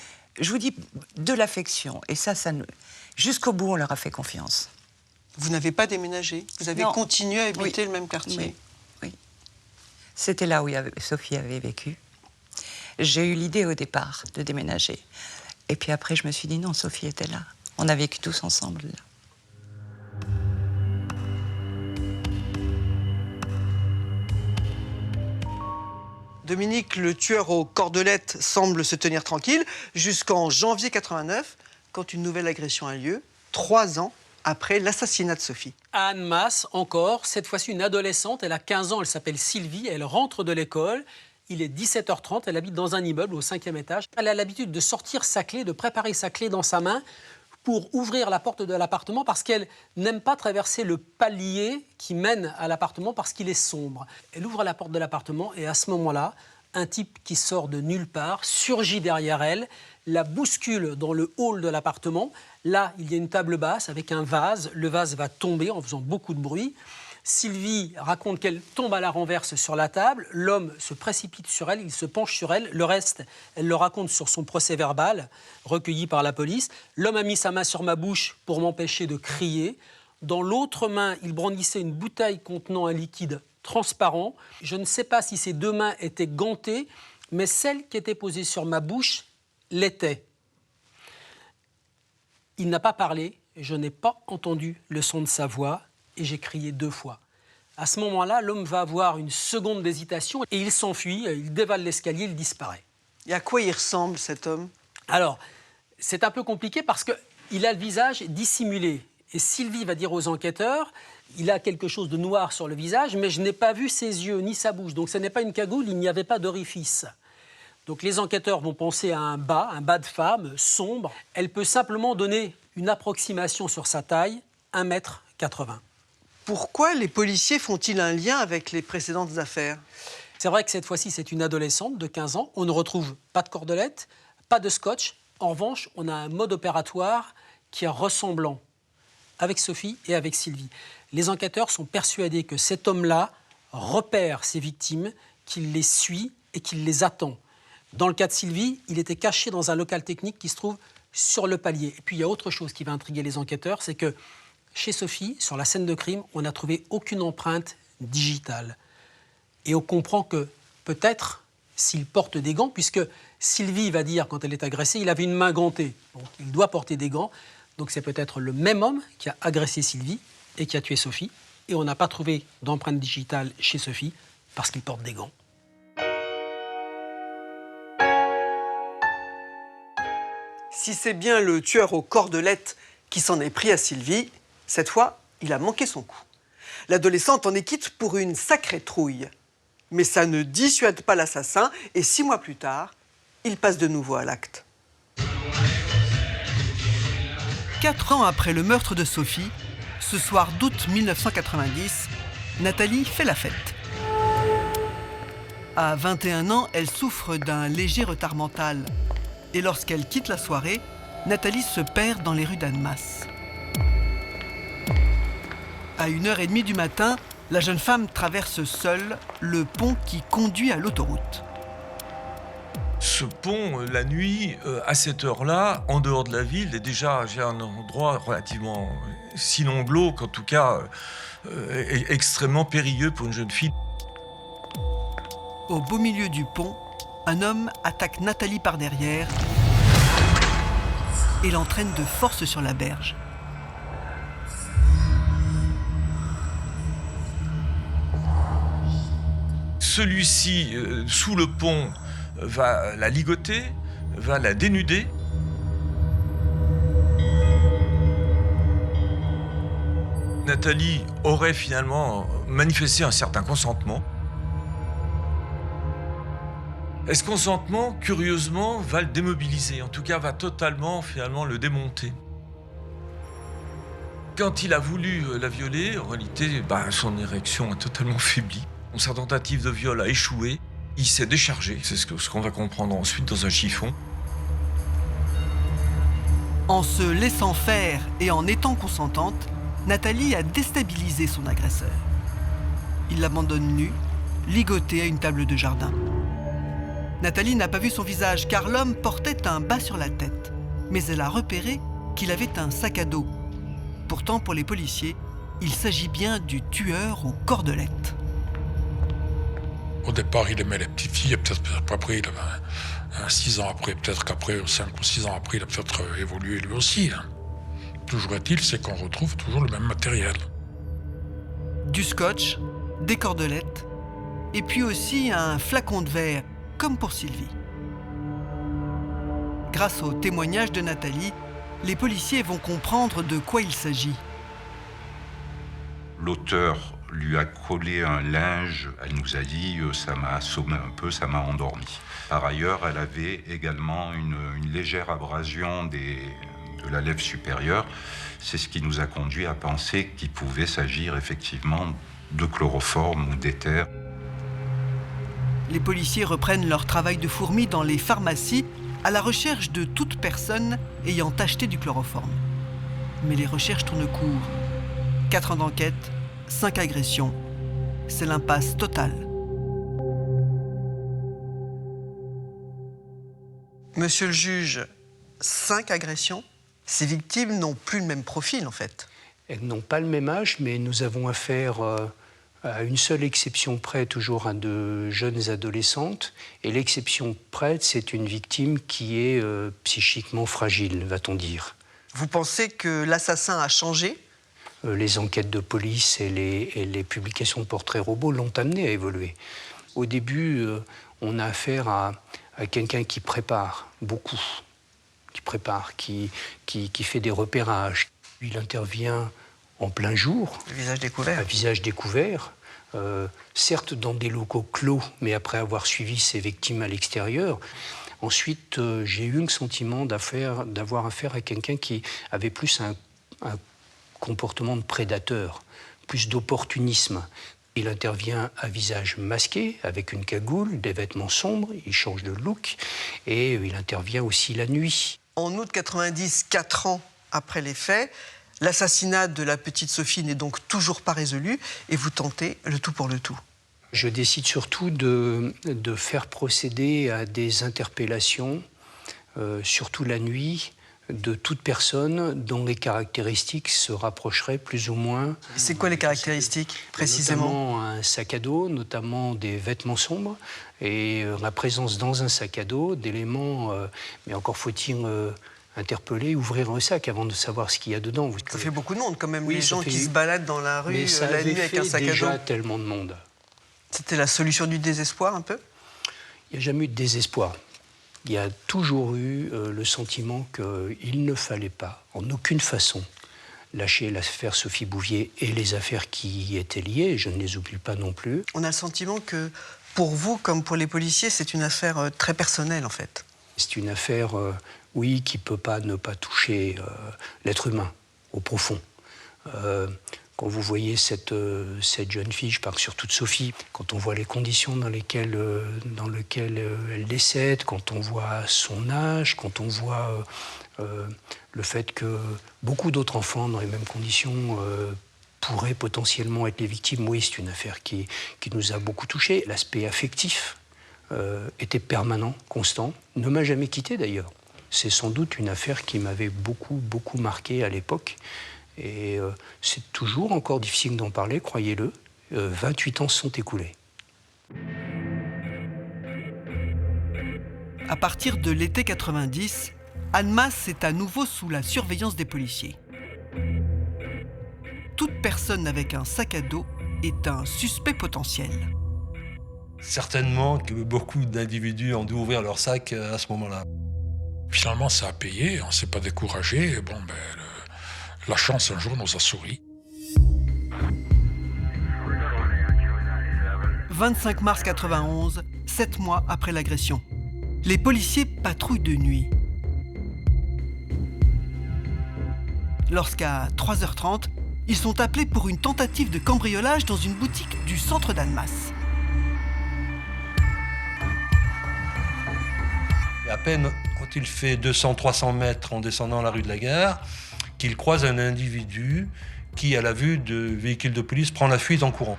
S5: je vous dis, de l'affection. Et ça jusqu'au bout, on leur a fait confiance.
S1: Vous n'avez pas déménagé? Vous avez continué à habiter le même quartier?
S5: Oui. C'était là où Sophie avait vécu. J'ai eu l'idée au départ de déménager. Et puis après, je me suis dit non, Sophie était là. On a vécu tous ensemble là.
S1: Dominique, le tueur aux cordelettes semble se tenir tranquille jusqu'en janvier 89, quand une nouvelle agression a lieu, 3 ans après l'assassinat de Sophie.
S16: À Annemasse, encore, cette fois-ci une adolescente, elle a 15 ans, elle s'appelle Sylvie, elle rentre de l'école Il est 17h30, elle habite dans un immeuble au 5e étage. Elle a l'habitude de sortir sa clé, de préparer sa clé dans sa main pour ouvrir la porte de l'appartement parce qu'elle n'aime pas traverser le palier qui mène à l'appartement parce qu'il est sombre. Elle ouvre la porte de l'appartement et à ce moment-là, un type qui sort de nulle part surgit derrière elle, la bouscule dans le hall de l'appartement. Là, il y a une table basse avec un vase. Le vase va tomber en faisant beaucoup de bruit. Sylvie raconte qu'elle tombe à la renverse sur la table. L'homme se précipite sur elle, il se penche sur elle. Le reste, elle le raconte sur son procès-verbal, recueilli par la police. L'homme a mis sa main sur ma bouche pour m'empêcher de crier. Dans l'autre main, il brandissait une bouteille contenant un liquide transparent. Je ne sais pas si ses deux mains étaient gantées, mais celle qui était posée sur ma bouche l'était. Il n'a pas parlé, je n'ai pas entendu le son de sa voix. Et j'ai crié 2 fois. À ce moment-là, l'homme va avoir une seconde d'hésitation et il s'enfuit, il dévale l'escalier, il disparaît.
S1: Et à quoi il ressemble, cet homme?
S16: Alors, c'est un peu compliqué parce qu'il a le visage dissimulé. Et Sylvie va dire aux enquêteurs, il a quelque chose de noir sur le visage, mais je n'ai pas vu ses yeux ni sa bouche. Donc ce n'est pas une cagoule, il n'y avait pas d'orifice. Donc les enquêteurs vont penser à un bas de femme, sombre. Elle peut simplement donner une approximation sur sa taille, 1,80 m.
S1: Pourquoi les policiers font-ils un lien avec les précédentes affaires?
S16: C'est vrai que cette fois-ci, c'est une adolescente de 15 ans. On ne retrouve pas de cordelette, pas de scotch. En revanche, on a un mode opératoire qui est ressemblant avec Sophie et avec Sylvie. Les enquêteurs sont persuadés que cet homme-là repère ses victimes, qu'il les suit et qu'il les attend. Dans le cas de Sylvie, il était caché dans un local technique qui se trouve sur le palier. Et puis, il y a autre chose qui va intriguer les enquêteurs, c'est que chez Sophie, sur la scène de crime, on n'a trouvé aucune empreinte digitale. Et on comprend que peut-être s'il porte des gants, puisque Sylvie va dire quand elle est agressée, il avait une main gantée. Donc il doit porter des gants. Donc c'est peut-être le même homme qui a agressé Sylvie et qui a tué Sophie. Et on n'a pas trouvé d'empreinte digitale chez Sophie parce qu'il porte des gants.
S1: Si c'est bien le tueur aux cordelettes qui s'en est pris à Sylvie, cette fois, il a manqué son coup. L'adolescente en est quitte pour une sacrée trouille. Mais ça ne dissuade pas l'assassin et 6 mois plus tard, il passe de nouveau à l'acte. 4 ans après le meurtre de Sophie, ce soir d'août 1990, Nathalie fait la fête. À 21 ans, elle souffre d'un léger retard mental. Et lorsqu'elle quitte la soirée, Nathalie se perd dans les rues d'Annemasse. À 1h30 du matin, la jeune femme traverse seule le pont qui conduit à l'autoroute.
S17: Ce pont, la nuit, à cette heure-là, en dehors de la ville, est déjà un endroit relativement, sinon glauque, en tout cas extrêmement périlleux pour une jeune fille.
S1: Au beau milieu du pont, un homme attaque Nathalie par derrière et l'entraîne de force sur la berge.
S17: Celui-ci, sous le pont, va la ligoter, va la dénuder. Nathalie aurait finalement manifesté un certain consentement. Et ce consentement, curieusement, va le démobiliser, en tout cas va totalement finalement le démonter. Quand il a voulu la violer, en réalité, son érection a totalement faibli. Sa tentative de viol a échoué, il s'est déchargé, c'est ce qu'on va comprendre ensuite dans un chiffon.
S1: En se laissant faire et en étant consentante, Nathalie a déstabilisé son agresseur. Il l'abandonne nue, ligotée à une table de jardin. Nathalie n'a pas vu son visage car l'homme portait un bas sur la tête, mais elle a repéré qu'il avait un sac à dos. Pourtant, pour les policiers, il s'agit bien du tueur aux cordelettes.
S7: Au départ, il aimait les petites filles, et peut-être après, il avait 6 ans après, peut-être qu'après, 5 ou 6 ans après, il a peut-être évolué lui aussi. Toujours est-il, c'est qu'on retrouve toujours le même matériel.
S1: Du scotch, des cordelettes, et puis aussi un flacon de verre, comme pour Sylvie. Grâce au témoignage de Nathalie, les policiers vont comprendre de quoi il s'agit.
S9: L'auteur lui a collé un linge. Elle nous a dit ça m'a assommé un peu, ça m'a endormi. Par ailleurs, elle avait également une légère abrasion de la lèvre supérieure. C'est ce qui nous a conduit à penser qu'il pouvait s'agir effectivement de chloroforme ou d'éther.
S1: Les policiers reprennent leur travail de fourmi dans les pharmacies à la recherche de toute personne ayant acheté du chloroforme. Mais les recherches tournent court. 4 ans d'enquête, 5 agressions. C'est l'impasse totale. Monsieur le juge, 5 agressions. Ces victimes n'ont plus le même profil, en fait.
S6: Elles n'ont pas le même âge, mais nous avons affaire à une seule exception près, toujours à de jeunes adolescentes. Et l'exception près, c'est une victime qui est psychiquement fragile, va-t-on dire.
S1: Vous pensez que l'assassin a changé ?
S6: Les enquêtes de police et les publications de portraits robots l'ont amené à évoluer. Au début, on a affaire à quelqu'un qui prépare beaucoup, qui fait des repérages. Il intervient en plein jour.
S1: Le visage découvert.
S6: Un visage découvert, certes dans des locaux clos, mais après avoir suivi ses victimes à l'extérieur. Ensuite, j'ai eu le sentiment d'avoir affaire à quelqu'un qui avait plus un comportement de prédateur, plus d'opportunisme. Il intervient à visage masqué, avec une cagoule, des vêtements sombres, il change de look, et il intervient aussi la nuit.
S1: En août 90, 4 ans après les faits, l'assassinat de la petite Sophie n'est donc toujours pas résolu, et vous tentez le tout pour le tout.
S6: Je décide surtout de faire procéder à des interpellations, surtout la nuit, de toute personne dont les caractéristiques se rapprocheraient plus ou moins.
S1: C'est quoi les caractéristiques, précisément ?
S6: Notamment un sac à dos, notamment des vêtements sombres, et la présence dans un sac à dos d'éléments, mais encore faut-il interpeller, ouvrir un sac avant de savoir ce qu'il y a dedans.
S1: Ça fait beaucoup de monde quand même,
S6: oui,
S1: les gens qui se baladent dans la rue la nuit avec un sac à dos.
S6: déjà tellement de monde.
S1: C'était la solution du désespoir un peu ?
S6: Il n'y a jamais eu de désespoir. Il y a toujours eu le sentiment qu'il ne fallait pas, en aucune façon, lâcher l'affaire Sophie Bouvier et les affaires qui y étaient liées, je ne les oublie pas non plus.
S1: On a le sentiment que, pour vous, comme pour les policiers, c'est une affaire très personnelle, en fait.
S6: C'est une affaire, oui, qui ne peut pas ne pas toucher l'être humain, au profond. Quand vous voyez cette jeune fille, je parle surtout de Sophie, quand on voit les conditions dans lesquelles elle décède, quand on voit son âge, quand on voit le fait que beaucoup d'autres enfants dans les mêmes conditions pourraient potentiellement être les victimes, oui, c'est une affaire qui nous a beaucoup touchés. L'aspect affectif était permanent, constant, ne m'a jamais quitté d'ailleurs. C'est sans doute une affaire qui m'avait beaucoup, beaucoup marqué à l'époque. Et c'est toujours encore difficile d'en parler, croyez-le. 28 ans se sont écoulés.
S1: À partir de l'été 90, Annemasse est à nouveau sous la surveillance des policiers. Toute personne avec un sac à dos est un suspect potentiel.
S8: Certainement que beaucoup d'individus ont dû ouvrir leur sac à ce moment-là.
S7: Finalement, ça a payé, on ne s'est pas découragé. Bon, la chance, un jour, nous a souri.
S1: 25 mars 91, 7 mois après l'agression. Les policiers patrouillent de nuit. Lorsqu'à 3h30, ils sont appelés pour une tentative de cambriolage dans une boutique du centre d'Annemasse.
S8: Et à peine quand il fait 200-300 mètres en descendant la rue de la Gare, qu'il croise un individu qui, à la vue de véhicules de police, prend la fuite en courant.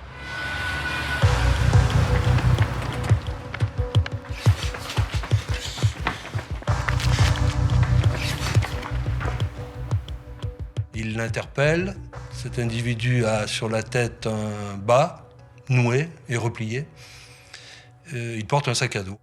S8: Il l'interpelle. Cet individu a sur la tête un bas, noué et replié. Il porte un sac à dos.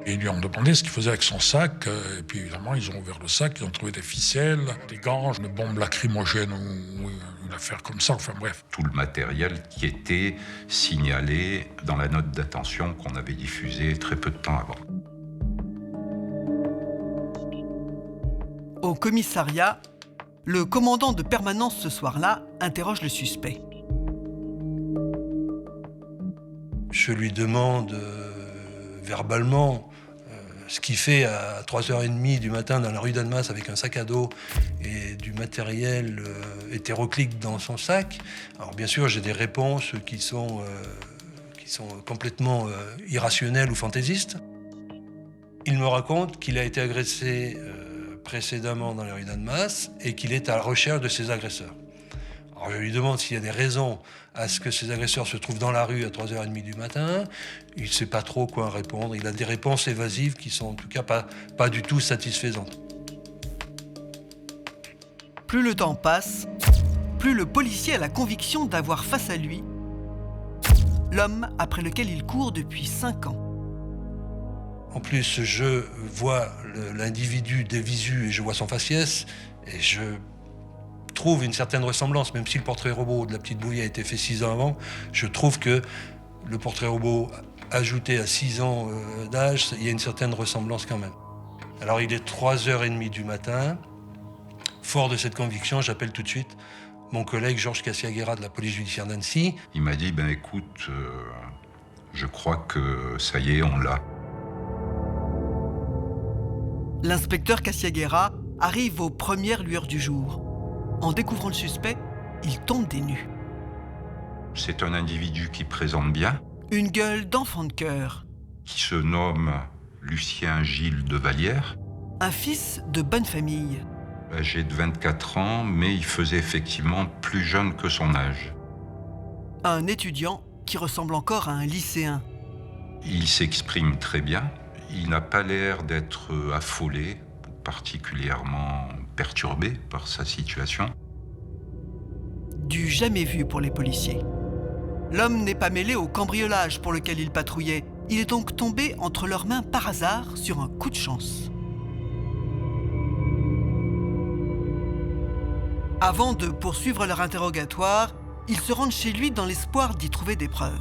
S7: Et ils lui ont demandé ce qu'il faisait avec son sac. Et puis évidemment, ils ont ouvert le sac, ils ont trouvé des ficelles, des gants, une bombe lacrymogène ou une affaire comme ça, enfin bref.
S9: Tout le matériel qui était signalé dans la note d'attention qu'on avait diffusée très peu de temps avant.
S1: Au commissariat, le commandant de permanence ce soir-là interroge le suspect.
S8: Je lui demande verbalement ce qu'il fait à 3h30 du matin dans la rue d'Annemasse avec un sac à dos et du matériel hétéroclite dans son sac. Alors bien sûr, j'ai des réponses qui sont complètement irrationnelles ou fantaisistes. Il me raconte qu'il a été agressé précédemment dans la rue d'Annemasse et qu'il est à la recherche de ses agresseurs. Alors je lui demande s'il y a des raisons à ce que ces agresseurs se trouvent dans la rue à 3h30 du matin. Il ne sait pas trop quoi répondre. Il a des réponses évasives qui sont en tout cas pas du tout satisfaisantes.
S1: Plus le temps passe, plus le policier a la conviction d'avoir face à lui l'homme après lequel il court depuis 5 ans.
S8: En plus, je vois l'individu des visus et je vois son faciès et je trouve une certaine ressemblance, même si le portrait robot de la petite Bouvier a été fait 6 ans avant, je trouve que le portrait robot ajouté à 6 ans d'âge, il y a une certaine ressemblance quand même. Alors il est 3h30 du matin. Fort de cette conviction, j'appelle tout de suite mon collègue Georges Cassiaguera de la police judiciaire d'Annecy.
S9: Il m'a dit, écoute, je crois que ça y est, on l'a.
S1: L'inspecteur Cassiaguera arrive aux premières lueurs du jour. En découvrant le suspect, il tombe des nues.
S9: C'est un individu qui présente bien.
S1: Une gueule d'enfant de cœur.
S9: Qui se nomme Lucien Gilles de Vallière.
S1: Un fils de bonne famille.
S9: Âgé de 24 ans, mais il faisait effectivement plus jeune que son âge.
S1: Un étudiant qui ressemble encore à un lycéen.
S9: Il s'exprime très bien. Il n'a pas l'air d'être affolé, particulièrement perturbé par sa situation.
S1: Du jamais vu pour les policiers. L'homme n'est pas mêlé au cambriolage pour lequel il patrouillait. Il est donc tombé entre leurs mains par hasard sur un coup de chance. Avant de poursuivre leur interrogatoire, ils se rendent chez lui dans l'espoir d'y trouver des preuves.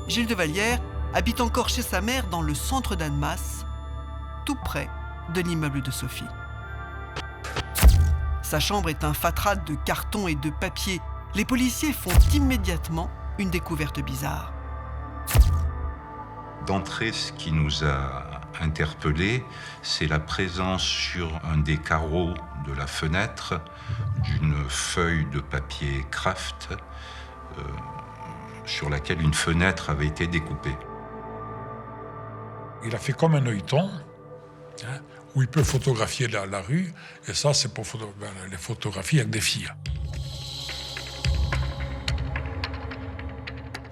S1: Gilles de Vallière habite encore chez sa mère dans le centre d'Annemasse, tout près de l'immeuble de Sophie. Sa chambre est un fatras de carton et de papier. Les policiers font immédiatement une découverte bizarre.
S9: D'entrée, ce qui nous a interpellés, c'est la présence sur un des carreaux de la fenêtre d'une feuille de papier Kraft sur laquelle une fenêtre avait été découpée.
S7: Il a fait comme un œilleton, où il peut photographier la rue, et ça, c'est pour les photographies avec des filles.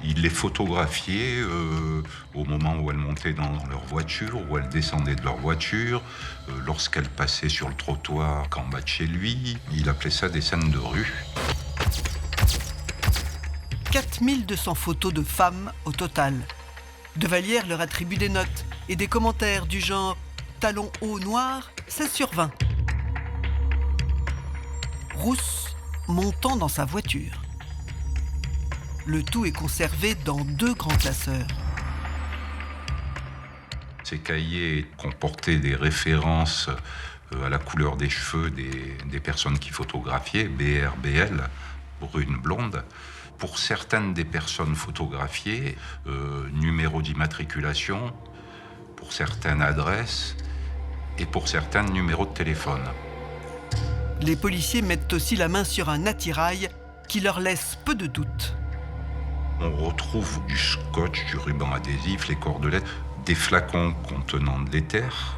S9: Il les photographiait au moment où elles montaient dans leur voiture, où elles descendaient de leur voiture, lorsqu'elles passaient sur le trottoir en bas de chez lui. Il appelait ça des scènes de rue.
S1: 4200 photos de femmes au total. De Vallière leur attribue des notes et des commentaires du genre « talons hauts noirs, 16/20 ». Rousse montant dans sa voiture. Le tout est conservé dans 2 grands classeurs.
S9: Ces cahiers comportaient des références à la couleur des cheveux des personnes qui photographiaient, BR, BL, brune, blonde. Pour certaines des personnes photographiées, numéro d'immatriculation, pour certaines adresses et pour certains numéros de téléphone.
S1: Les policiers mettent aussi la main sur un attirail qui leur laisse peu de doute.
S9: On retrouve du scotch, du ruban adhésif, les cordelettes, des flacons contenant de l'éther,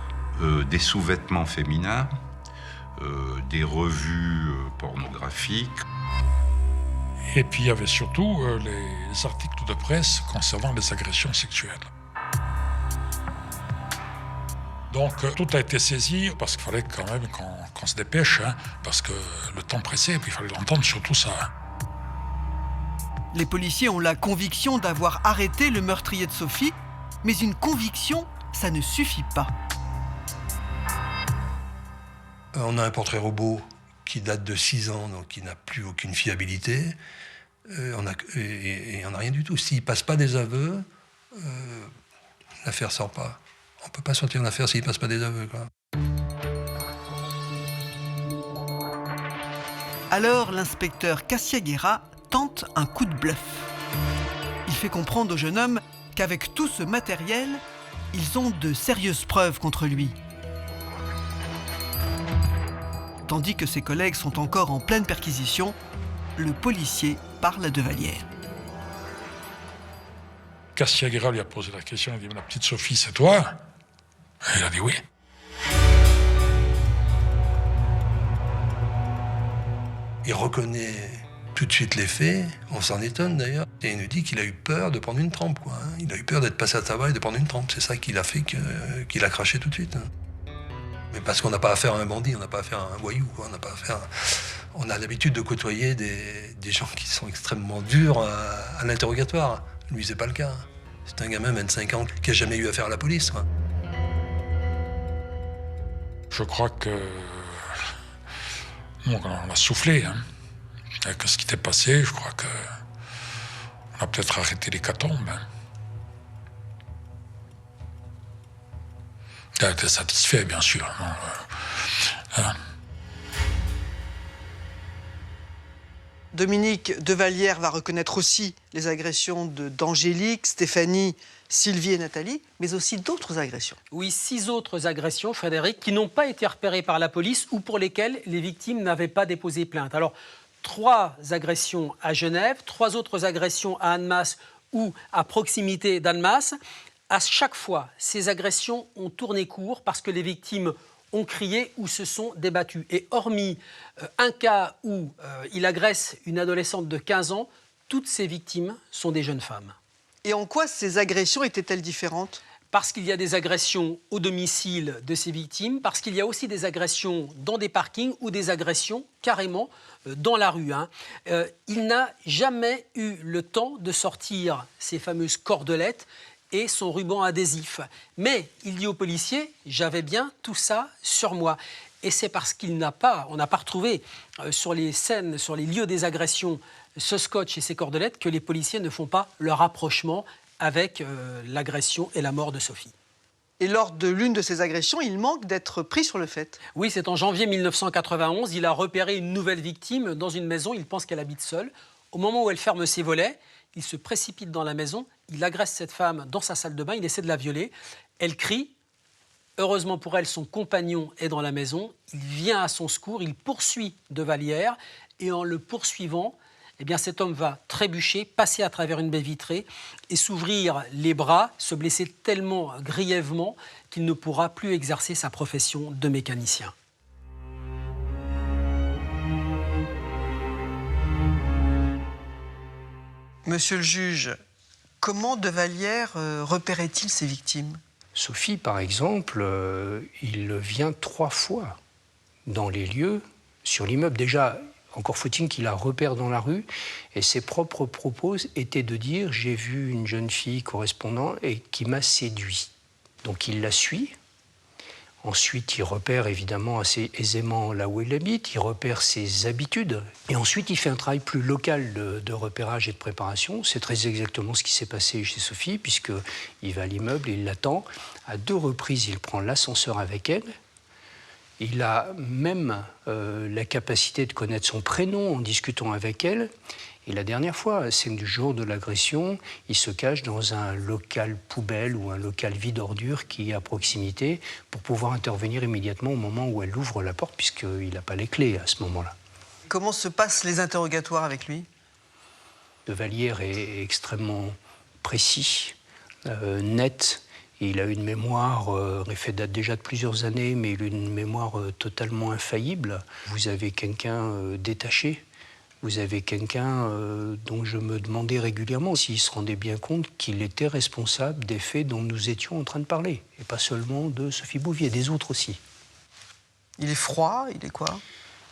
S9: des sous-vêtements féminins, des revues pornographiques.
S7: Et puis il y avait surtout les articles de presse concernant les agressions sexuelles. Donc tout a été saisi parce qu'il fallait quand même qu'on se dépêche, parce que le temps pressait et puis il fallait l'entendre sur tout ça.
S1: Les policiers ont la conviction d'avoir arrêté le meurtrier de Sophie, mais une conviction, ça ne suffit pas.
S8: On a un portrait robot qui date de 6 ans, donc qui n'a plus aucune fiabilité. On n'a rien du tout. S'il ne passe pas des aveux, l'affaire ne sort pas. On ne peut pas sortir une affaire s'il ne passe pas des aveux, quoi.
S1: Alors l'inspecteur Cassiaguera tente un coup de bluff. Il fait comprendre au jeune homme qu'avec tout ce matériel, ils ont de sérieuses preuves contre lui. Tandis que ses collègues sont encore en pleine perquisition, le policier parle à Devallière.
S7: Garcia-Guerra lui a posé la question, il a dit « La petite Sophie, c'est toi ?» Elle a dit oui.
S8: Il reconnaît tout de suite les faits, on s'en étonne d'ailleurs. Et il nous dit qu'il a eu peur de prendre une trempe, quoi. Il a eu peur d'être passé à tabac et de prendre une trempe. C'est ça qui l'a fait qu'il a craché tout de suite. Mais parce qu'on n'a pas affaire à un bandit, on n'a pas affaire à un voyou, quoi. On a l'habitude de côtoyer des gens qui sont extrêmement durs à l'interrogatoire. Lui, c'est pas le cas. C'est un gamin de 25 ans qui n'a jamais eu affaire à la police, quoi.
S7: Je crois que... on a soufflé, hein. Avec ce qui t'est passé, je crois que... on a peut-être arrêté l'hécatombe, hein. T'as été satisfait, bien sûr.
S1: Dominique Devallière va reconnaître aussi les agressions d'Angélique, Stéphanie, Sylvie et Nathalie, mais aussi d'autres agressions.
S16: Oui, 6 autres agressions, Frédéric, qui n'ont pas été repérées par la police ou pour lesquelles les victimes n'avaient pas déposé plainte. Alors, 3 agressions à Genève, 3 autres agressions à Annemasse ou à proximité d'Annemasse. À chaque fois, ces agressions ont tourné court parce que les victimes ont crié ou se sont débattues. Et hormis un cas où il agresse une adolescente de 15 ans, toutes ces victimes sont des jeunes femmes.
S1: Et en quoi ces agressions étaient-elles différentes ?
S16: Parce qu'il y a des agressions au domicile de ces victimes, parce qu'il y a aussi des agressions dans des parkings ou des agressions carrément dans la rue. Il n'a jamais eu le temps de sortir ces fameuses cordelettes et son ruban adhésif. Mais il dit aux policiers, j'avais bien tout ça sur moi. Et c'est parce on n'a pas retrouvé sur les scènes, sur les lieux des agressions, ce scotch et ces cordelettes que les policiers ne font pas le rapprochement avec l'agression et la mort de Sophie.
S1: Et lors de l'une de ces agressions, il manque d'être pris sur le fait.
S16: Oui, c'est en janvier 1991. Il a repéré une nouvelle victime dans une maison. Il pense qu'elle habite seule. Au moment où elle ferme ses volets, il se précipite dans la maison. Il agresse cette femme dans sa salle de bain. Il essaie de la violer. Elle crie. Heureusement pour elle, son compagnon est dans la maison. Il vient à son secours. Il poursuit Devallière. Et en le poursuivant, eh bien, cet homme va trébucher, passer à travers une baie vitrée et s'ouvrir les bras, se blesser tellement grièvement qu'il ne pourra plus exercer sa profession de mécanicien.
S1: Monsieur le juge, comment Devallière repérait-il ses victimes ?
S6: Sophie, par exemple, il vient 3 fois dans les lieux, sur l'immeuble. Déjà, encore faut-il qu'il la repère dans la rue. Et ses propres propos étaient de dire « j'ai vu une jeune fille correspondant et qui m'a séduit ». Donc il la suit. Ensuite, il repère évidemment assez aisément là où elle habite, il repère ses habitudes. Et ensuite, il fait un travail plus local de repérage et de préparation. C'est très exactement ce qui s'est passé chez Sophie, puisqu'il va à l'immeuble, il l'attend. À 2 reprises, il prend l'ascenseur avec elle. Il a même la capacité de connaître son prénom en discutant avec elle. Et la dernière fois, c'est du jour de l'agression, il se cache dans un local poubelle ou un local vide-ordure qui est à proximité pour pouvoir intervenir immédiatement au moment où elle ouvre la porte, puisqu'il n'a pas les clés à ce moment-là.
S1: Comment se passent les interrogatoires avec lui ?
S6: Devallière est extrêmement précis, net. Il a une mémoire, elle date déjà de plusieurs années, mais il a une mémoire totalement infaillible. Vous avez quelqu'un détaché. Vous avez quelqu'un dont je me demandais régulièrement s'il se rendait bien compte qu'il était responsable des faits dont nous étions en train de parler. Et pas seulement de Sophie Bouvier, des autres aussi.
S1: Il est froid, il est quoi ?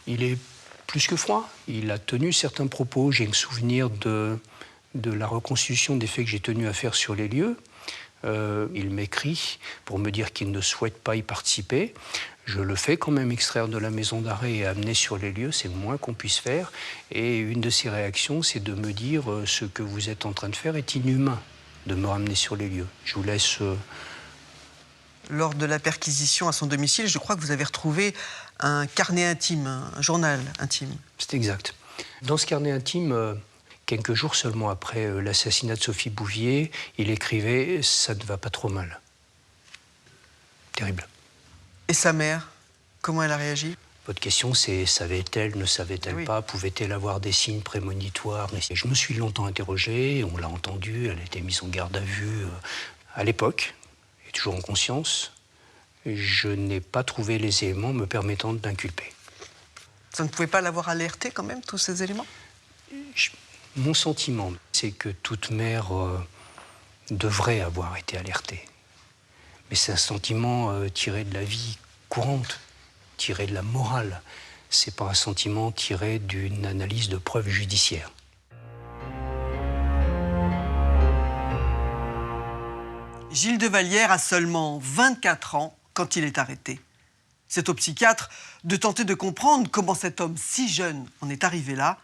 S6: Il est plus que froid. Il a tenu certains propos. J'ai le souvenir de la reconstitution des faits que j'ai tenu à faire sur les lieux. Il m'écrit pour me dire qu'il ne souhaite pas y participer. Je le fais quand même extraire de la maison d'arrêt et amener sur les lieux, c'est le moins qu'on puisse faire. Et une de ses réactions, c'est de me dire ce que vous êtes en train de faire est inhumain, de me ramener sur les lieux. Je vous laisse...
S1: Lors de la perquisition à son domicile, je crois que vous avez retrouvé un carnet intime, un journal intime.
S6: C'est exact. Dans ce carnet intime, Quelques jours seulement après l'assassinat de Sophie Bouvier, il écrivait « Ça ne va pas trop mal ». Terrible.
S1: Et sa mère, comment elle a réagi?
S6: Votre question, c'est savait-elle, ne savait-elle pas, pouvait-elle avoir des signes prémonitoires? Et je me suis longtemps interrogé, on l'a entendu, elle a été mise en garde à vue à l'époque, et toujours en conscience. Je n'ai pas trouvé les éléments me permettant de l'inculper.
S1: Ça ne pouvait pas l'avoir alerté quand même, tous ces éléments?
S6: Mon sentiment, c'est que toute mère devrait avoir été alertée. Mais c'est un sentiment tiré de la vie courante, tiré de la morale. C'est pas un sentiment tiré d'une analyse de preuves judiciaires.
S1: Gilles de Vallière a seulement 24 ans quand il est arrêté. C'est au psychiatre de tenter de comprendre comment cet homme si jeune en est arrivé là,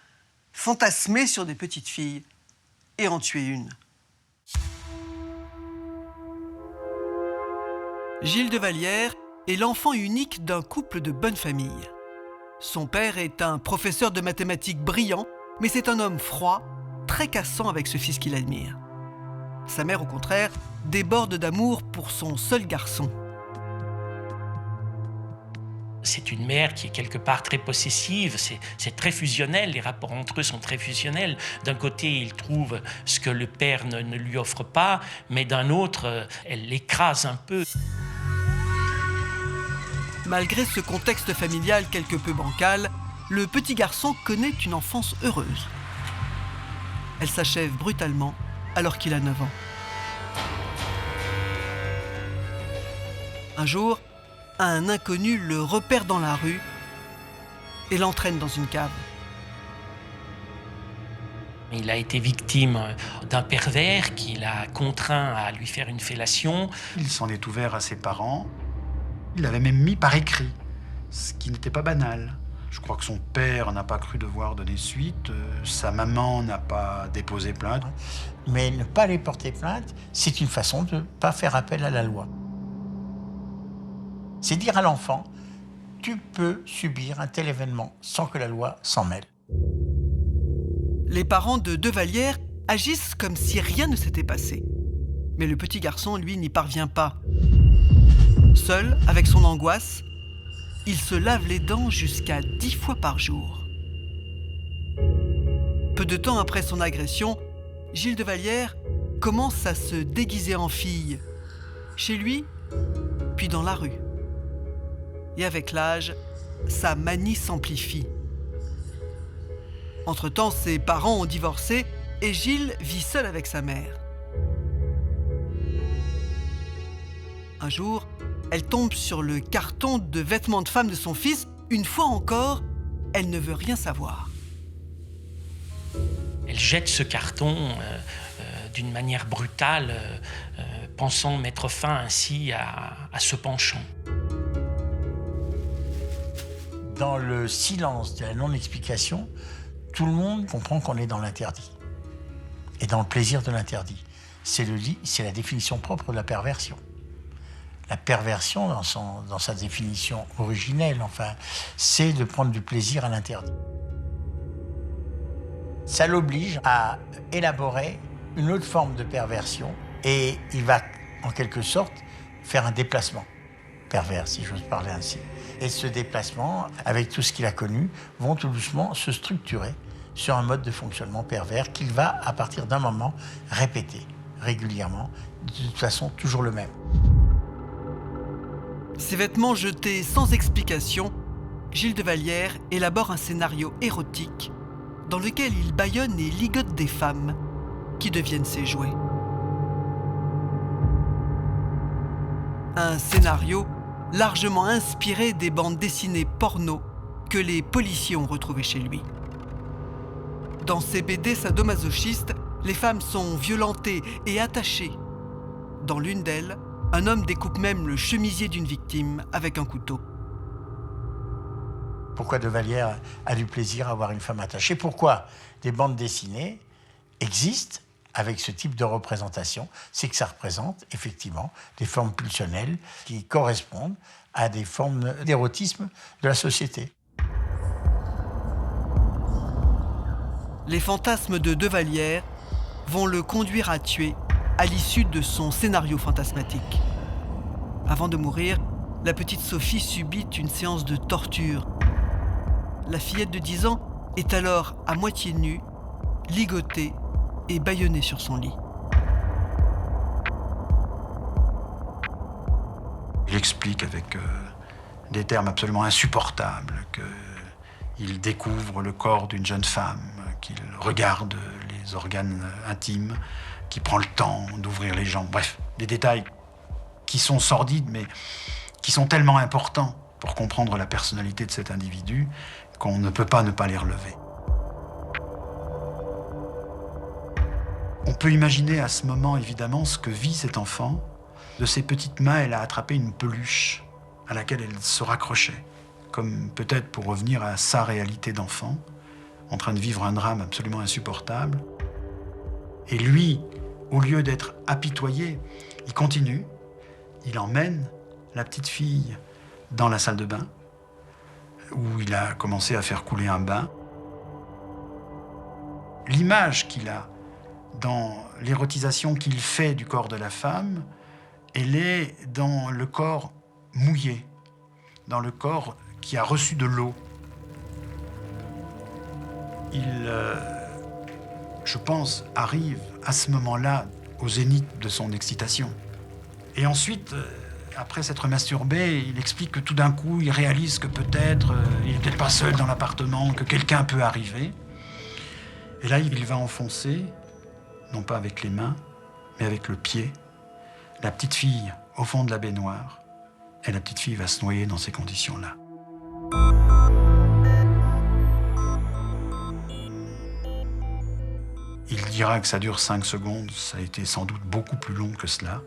S1: fantasmer sur des petites filles et en tuer une. Gilles de Vallière est l'enfant unique d'un couple de bonne famille. Son père est un professeur de mathématiques brillant, mais c'est un homme froid, très cassant avec ce fils qu'il admire. Sa mère, au contraire, déborde d'amour pour son seul garçon.
S13: C'est une mère qui est quelque part très possessive, c'est très fusionnel, les rapports entre eux sont très fusionnels. D'un côté, il trouve ce que le père ne lui offre pas, mais d'un autre, elle l'écrase un peu.
S1: Malgré ce contexte familial quelque peu bancal, le petit garçon connaît une enfance heureuse. Elle s'achève brutalement alors qu'il a 9 ans. Un jour, un inconnu le repère dans la rue et l'entraîne dans une cave.
S13: Il a été victime d'un pervers qui l'a contraint à lui faire une fellation.
S18: Il s'en est ouvert à ses parents. Il l'avait même mis par écrit, ce qui n'était pas banal. Je crois que son père n'a pas cru devoir donner suite, sa maman n'a pas déposé plainte.
S19: Mais ne pas aller porter plainte, c'est une façon de ne pas faire appel à la loi. C'est dire à l'enfant, tu peux subir un tel événement sans que la loi s'en mêle.
S1: Les parents de Vallière agissent comme si rien ne s'était passé. Mais le petit garçon, lui, n'y parvient pas. Seul, avec son angoisse, il se lave les dents jusqu'à 10 fois par jour. Peu de temps après son agression, Gilles de Vallière commence à se déguiser en fille, chez lui, puis dans la rue. Et avec l'âge, sa manie s'amplifie. Entre-temps, ses parents ont divorcé et Gilles vit seul avec sa mère. Un jour, elle tombe sur le carton de vêtements de femme de son fils. Une fois encore, elle ne veut rien savoir.
S13: Elle jette ce carton d'une manière brutale, pensant mettre fin ainsi à ce penchant.
S19: Dans le silence de la non-explication, tout le monde comprend qu'on est dans l'interdit. Et dans le plaisir de l'interdit. C'est la définition propre de la perversion. La perversion, dans sa définition originelle, enfin, c'est de prendre du plaisir à l'interdit. Ça l'oblige à élaborer une autre forme de perversion et il va, en quelque sorte, faire un déplacement pervers, si j'ose parler ainsi. Et ce déplacement, avec tout ce qu'il a connu, vont tout doucement se structurer sur un mode de fonctionnement pervers qu'il va, à partir d'un moment, répéter régulièrement, de toute façon toujours le même.
S1: Ses vêtements jetés sans explication, Gilles de Vallière élabore un scénario érotique dans lequel il bâillonne et ligote des femmes qui deviennent ses jouets. Un scénario largement inspiré des bandes dessinées porno que les policiers ont retrouvées chez lui. Dans ces BD sadomasochistes, les femmes sont violentées et attachées. Dans l'une d'elles, un homme découpe même le chemisier d'une victime avec un couteau.
S19: Pourquoi de Vallière a du plaisir à avoir une femme attachée? Pourquoi des bandes dessinées existent avec ce type de représentation? C'est que ça représente effectivement des formes pulsionnelles qui correspondent à des formes d'érotisme de la société.
S1: les fantasmes de Devallière vont le conduire à tuer à l'issue de son scénario fantasmatique. Avant de mourir, la petite Sophie subit une séance de torture. La fillette de 10 ans est alors à moitié nue, ligotée et bâillonnée sur son lit.
S18: Il explique avec des termes absolument insupportables qu'il découvre le corps d'une jeune femme, qu'il regarde les organes intimes, qu'il prend le temps d'ouvrir les jambes. Bref, des détails qui sont sordides, mais qui sont tellement importants pour comprendre la personnalité de cet individu qu'on ne peut pas ne pas les relever. On peut imaginer à ce moment, évidemment, ce que vit cet enfant. De ses petites mains, elle a attrapé une peluche à laquelle elle se raccrochait, comme peut-être pour revenir à sa réalité d'enfant, en train de vivre un drame absolument insupportable. Et lui, au lieu d'être apitoyé, il continue, il emmène la petite fille dans la salle de bain, où il a commencé à faire couler un bain. L'image qu'il a dans l'érotisation qu'il fait du corps de la femme, elle est dans le corps mouillé, dans le corps qui a reçu de l'eau. Il, je pense, arrive à ce moment-là au zénith de son excitation. Et ensuite, après s'être masturbé, il explique que tout d'un coup, il réalise que peut-être, il n'est peut-être pas seul dans l'appartement, que quelqu'un peut arriver. Et là, il va enfoncer, non pas avec les mains, mais avec le pied, la petite fille au fond de la baignoire. Et la petite fille va se noyer dans ces conditions-là. Il dira que ça dure 5 secondes, ça a été sans doute beaucoup plus long que cela.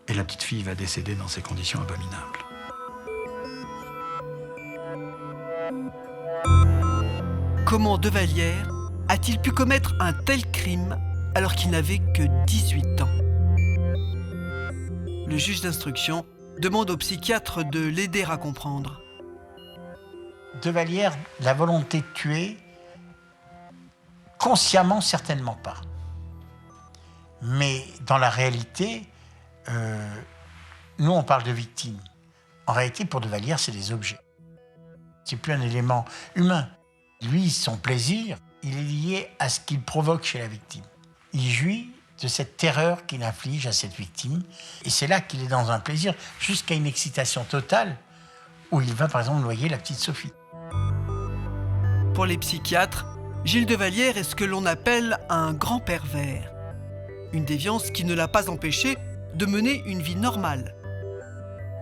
S18: Et la petite fille va décéder dans ces conditions abominables.
S1: Comment Devallière a-t-il pu commettre un tel crime alors qu'il n'avait que 18 ans? Le juge d'instruction demande au psychiatre de l'aider à comprendre.
S19: Devallière, la volonté de tuer, consciemment, certainement pas. Mais dans la réalité, nous, on parle de victimes. En réalité, pour Devallière, c'est des objets. C'est plus un élément humain. Lui, son plaisir, il est lié à ce qu'il provoque chez la victime. Il jouit de cette terreur qu'il inflige à cette victime. Et c'est là qu'il est dans un plaisir, jusqu'à une excitation totale, où il va, par exemple, noyer la petite Sophie.
S1: Pour les psychiatres, Gilles Devallière est ce que l'on appelle un grand pervers. Une déviance qui ne l'a pas empêché de mener une vie normale.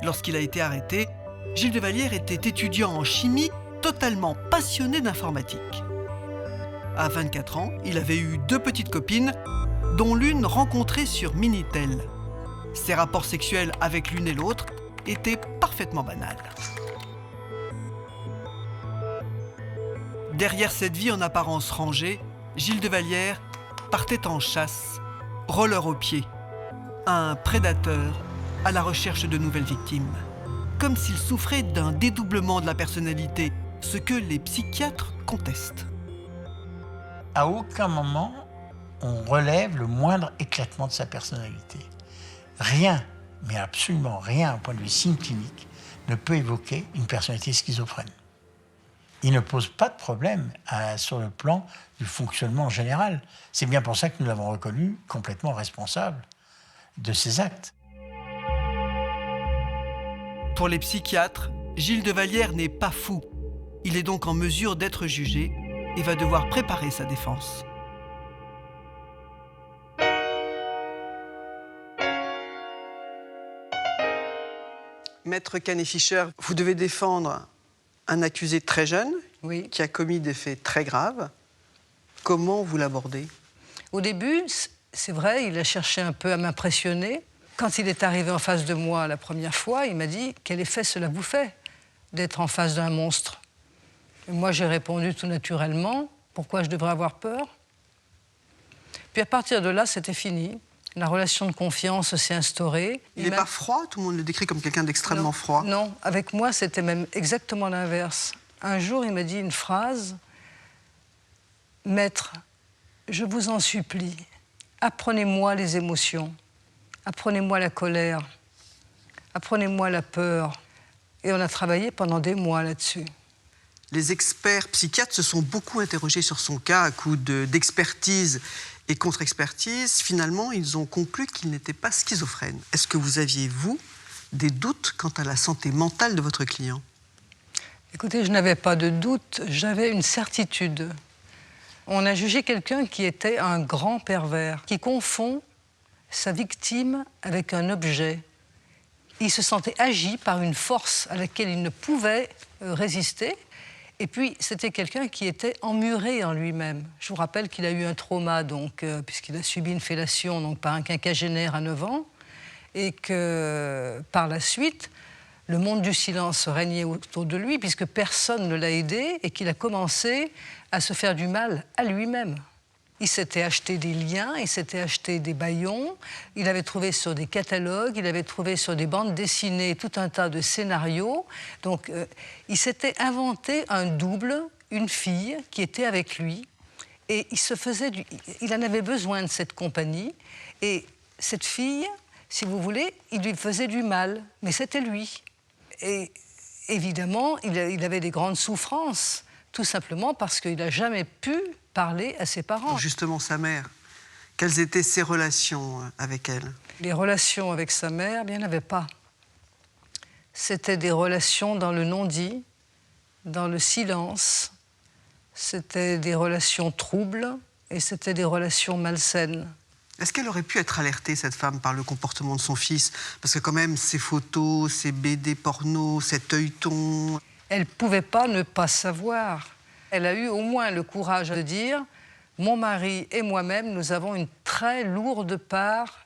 S1: Lorsqu'il a été arrêté, Gilles Devallière était étudiant en chimie, totalement passionné d'informatique. À 24 ans, il avait eu 2 petites copines, dont l'une rencontrée sur Minitel. Ses rapports sexuels avec l'une et l'autre étaient parfaitement banals. Derrière cette vie en apparence rangée, Gilles Devallière partait en chasse, roller au pied, un prédateur à la recherche de nouvelles victimes. Comme s'il souffrait d'un dédoublement de la personnalité, ce que les psychiatres contestent.
S19: À aucun moment, on relève le moindre éclatement de sa personnalité. Rien, mais absolument rien, au point de vue signe clinique, ne peut évoquer une personnalité schizophrène. Il ne pose pas de problème sur le plan du fonctionnement général. C'est bien pour ça que nous l'avons reconnu complètement responsable de ses actes.
S1: Pour les psychiatres, Gilles Devallière n'est pas fou. Il est donc en mesure d'être jugé et va devoir préparer sa défense. Maître Canet-Fischer, vous devez défendre un accusé très jeune, qui a commis des faits très graves. Comment vous l'abordez?
S20: Au début, c'est vrai, il a cherché un peu à m'impressionner. Quand il est arrivé en face de moi la première fois, il m'a dit « Quel effet cela vous fait d'être en face d'un monstre ?» Et moi, j'ai répondu tout naturellement « Pourquoi je devrais avoir peur ?» Puis à partir de là, c'était fini. La relation de confiance s'est instaurée.
S1: Il n'est pas froid? Tout le monde le décrit comme quelqu'un d'extrêmement froid.
S20: Non, avec moi, c'était même exactement l'inverse. Un jour, il m'a dit une phrase « Maître, je vous en supplie, apprenez-moi les émotions, apprenez-moi la colère, apprenez-moi la peur. » Et on a travaillé pendant des mois là-dessus.
S1: Les experts psychiatres se sont beaucoup interrogés sur son cas à coup d'expertise et contre-expertise. Finalement, ils ont conclu qu'il n'était pas schizophrène. Est-ce que vous aviez, vous, des doutes quant à la santé mentale de votre client?
S20: Écoutez, je n'avais pas de doute, j'avais une certitude. On a jugé quelqu'un qui était un grand pervers, qui confond sa victime avec un objet. Il se sentait agi par une force à laquelle il ne pouvait résister. Et puis, c'était quelqu'un qui était emmuré en lui-même. Je vous rappelle qu'il a eu un trauma, puisqu'il a subi une fellation par un quinquagénaire à 9 ans, et que, par la suite, le monde du silence régnait autour de lui, puisque personne ne l'a aidé, et qu'il a commencé à se faire du mal à lui-même. Il s'était acheté des liens, il s'était acheté des bâillons, il avait trouvé sur des catalogues, il avait trouvé sur des bandes dessinées tout un tas de scénarios. Donc, il s'était inventé un double, une fille qui était avec lui, et il en avait besoin de cette compagnie. Et cette fille, si vous voulez, il lui faisait du mal, mais c'était lui. Et évidemment, il avait des grandes souffrances, tout simplement parce qu'il n'a jamais pu parler à ses parents.
S1: Justement, sa mère, quelles étaient ses relations avec elle?
S20: Les relations avec sa mère, il n'y en avait pas. C'était des relations dans le non-dit, dans le silence. C'était des relations troubles et c'était des relations malsaines.
S1: Est-ce qu'elle aurait pu être alertée, cette femme, par le comportement de son fils? Parce que quand même, ces photos, ces BD porno, cet œilleton...
S20: Elle ne pouvait pas ne pas savoir. Elle a eu au moins le courage de dire « Mon mari et moi-même, nous avons une très lourde part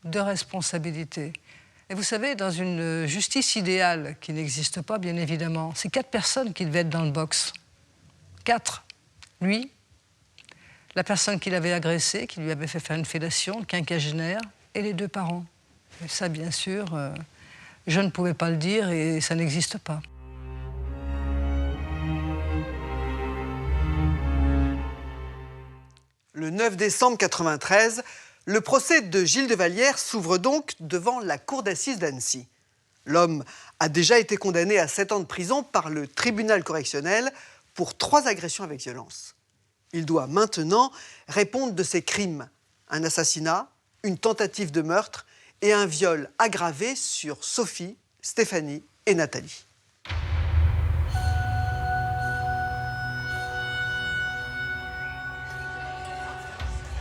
S20: de responsabilité. » Et vous savez, dans une justice idéale, qui n'existe pas, bien évidemment, c'est 4 personnes qui devaient être dans le box. 4. Lui, la personne qui l'avait agressé, qui lui avait fait faire une fellation, le quinquagénaire, et les 2 parents. Et ça, bien sûr, je ne pouvais pas le dire et ça n'existe pas.
S1: Le 9 décembre 1993, le procès de Gilles de Vallière s'ouvre donc devant la cour d'assises d'Annecy. L'homme a déjà été condamné à 7 ans de prison par le tribunal correctionnel pour 3 agressions avec violence. Il doit maintenant répondre de ses crimes, un assassinat, une tentative de meurtre et un viol aggravé sur Sophie, Stéphanie et Nathalie.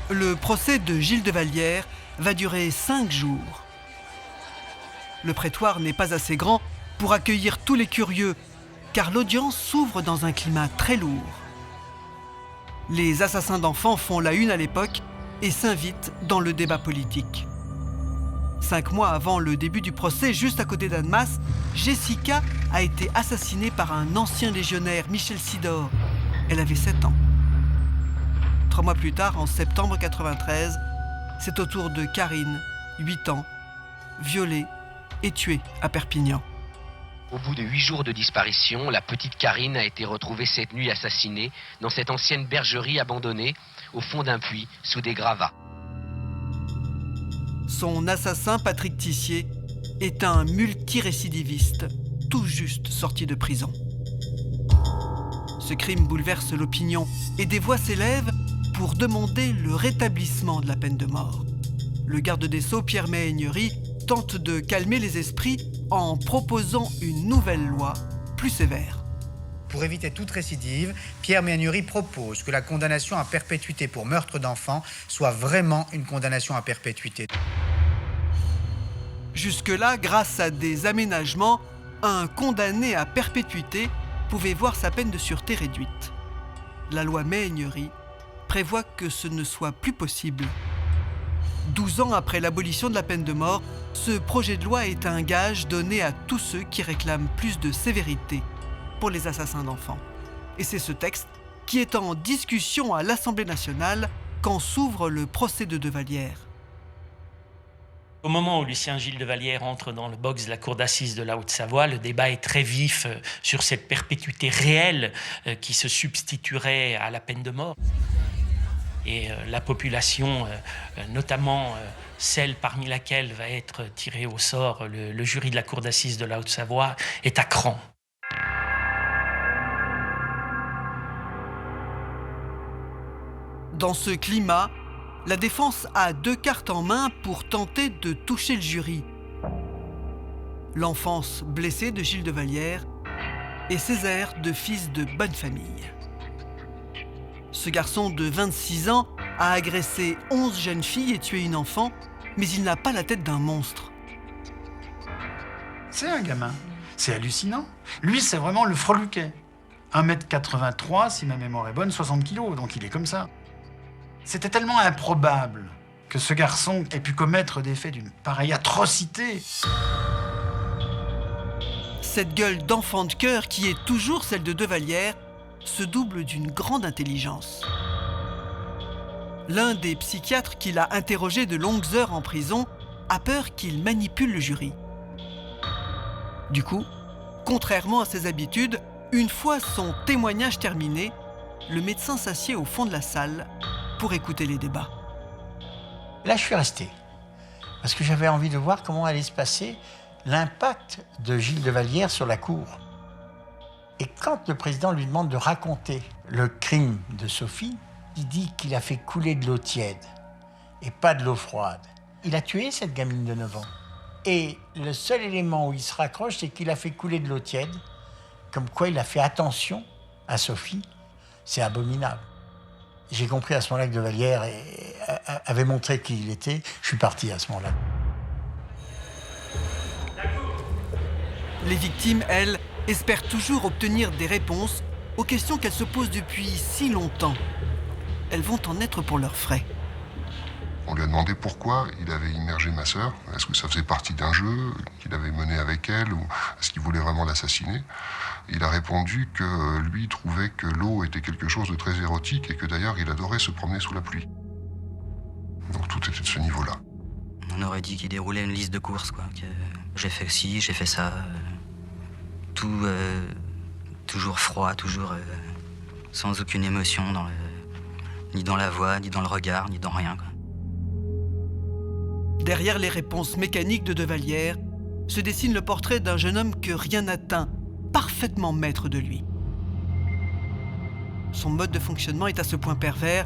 S1: Le procès de Gilles de Vallière va durer 5 jours. Le prétoire n'est pas assez grand pour accueillir tous les curieux, car l'audience s'ouvre dans un climat très lourd. Les assassins d'enfants font la une à l'époque et s'invitent dans le débat politique. 5 mois avant le début du procès, juste à côté d'Annemasse, Jessica a été assassinée par un ancien légionnaire, Michel Sidor. Elle avait 7 ans. 3 mois plus tard, en septembre 1993, c'est au tour de Karine, 8 ans, violée et tuée à Perpignan.
S21: Au bout de 8 jours de disparition, la petite Karine a été retrouvée cette nuit assassinée dans cette ancienne bergerie abandonnée au fond d'un puits sous des gravats.
S1: Son assassin, Patrick Tissier, est un multirécidiviste, tout juste sorti de prison. Ce crime bouleverse l'opinion et des voix s'élèvent pour demander le rétablissement de la peine de mort. Le garde des Sceaux, Pierre Méhaignerie, tente de calmer les esprits en proposant une nouvelle loi plus sévère.
S22: Pour éviter toute récidive, Pierre Méhaignerie propose que la condamnation à perpétuité pour meurtre d'enfant soit vraiment une condamnation à perpétuité.
S1: Jusque-là, grâce à des aménagements, un condamné à perpétuité pouvait voir sa peine de sûreté réduite. La loi Méhaignerie prévoit que ce ne soit plus possible. 12 ans après l'abolition de la peine de mort, ce projet de loi est un gage donné à tous ceux qui réclament plus de sévérité pour les assassins d'enfants. Et c'est ce texte qui est en discussion à l'Assemblée nationale quand s'ouvre le procès de Vallière.
S13: Au moment où Lucien Gilles de Vallière entre dans le box de la cour d'assises de la Haute-Savoie, le débat est très vif sur cette perpétuité réelle qui se substituerait à la peine de mort. Et la population, notamment celle parmi laquelle va être tiré au sort le jury de la cour d'assises de la Haute-Savoie, est à cran.
S1: Dans ce climat, la défense a 2 cartes en main pour tenter de toucher le jury. L'enfance blessée de Gilles de Vallière et Césaire de fils de bonne famille. Ce garçon de 26 ans a agressé 11 jeunes filles et tué une enfant, mais il n'a pas la tête d'un monstre.
S18: C'est un gamin. C'est hallucinant. Lui, c'est vraiment le freluquet. 1m83, si ma mémoire est bonne, 60 kilos, donc il est comme ça. C'était tellement improbable que ce garçon ait pu commettre des faits d'une pareille atrocité.
S1: Cette gueule d'enfant de cœur, qui est toujours celle de Vallière, se double d'une grande intelligence. L'un des psychiatres qui l'a interrogé de longues heures en prison a peur qu'il manipule le jury. Du coup, contrairement à ses habitudes, une fois son témoignage terminé, le médecin s'assied au fond de la salle pour écouter les débats.
S19: Là, je suis resté, parce que j'avais envie de voir comment allait se passer l'impact de Gilles de Vallière sur la cour. Et quand le président lui demande de raconter le crime de Sophie, il dit qu'il a fait couler de l'eau tiède et pas de l'eau froide. Il a tué cette gamine de 9 ans. Et le seul élément où il se raccroche, c'est qu'il a fait couler de l'eau tiède, comme quoi il a fait attention à Sophie. C'est abominable. J'ai compris à ce moment-là que de Vallière avait montré qui il était. Je suis parti à ce moment-là.
S1: Les victimes, elles, espèrent toujours obtenir des réponses aux questions qu'elles se posent depuis si longtemps. Elles vont en être pour leurs frais.
S2: On lui a demandé pourquoi il avait immergé ma sœur. Est-ce que ça faisait partie d'un jeu qu'il avait mené avec elle ou est-ce qu'il voulait vraiment l'assassiner? Il a répondu que lui trouvait que l'eau était quelque chose de très érotique et que d'ailleurs il adorait se promener sous la pluie. Donc tout était de ce niveau-là.
S3: On aurait dit qu'il déroulait une liste de courses, quoi. Que j'ai fait ci, j'ai fait ça. Tout toujours froid, toujours sans aucune émotion, ni dans la voix, ni dans le regard, ni dans rien, quoi.
S1: Derrière les réponses mécaniques de Vallière se dessine le portrait d'un jeune homme que rien n'atteint, parfaitement maître de lui. Son mode de fonctionnement est à ce point pervers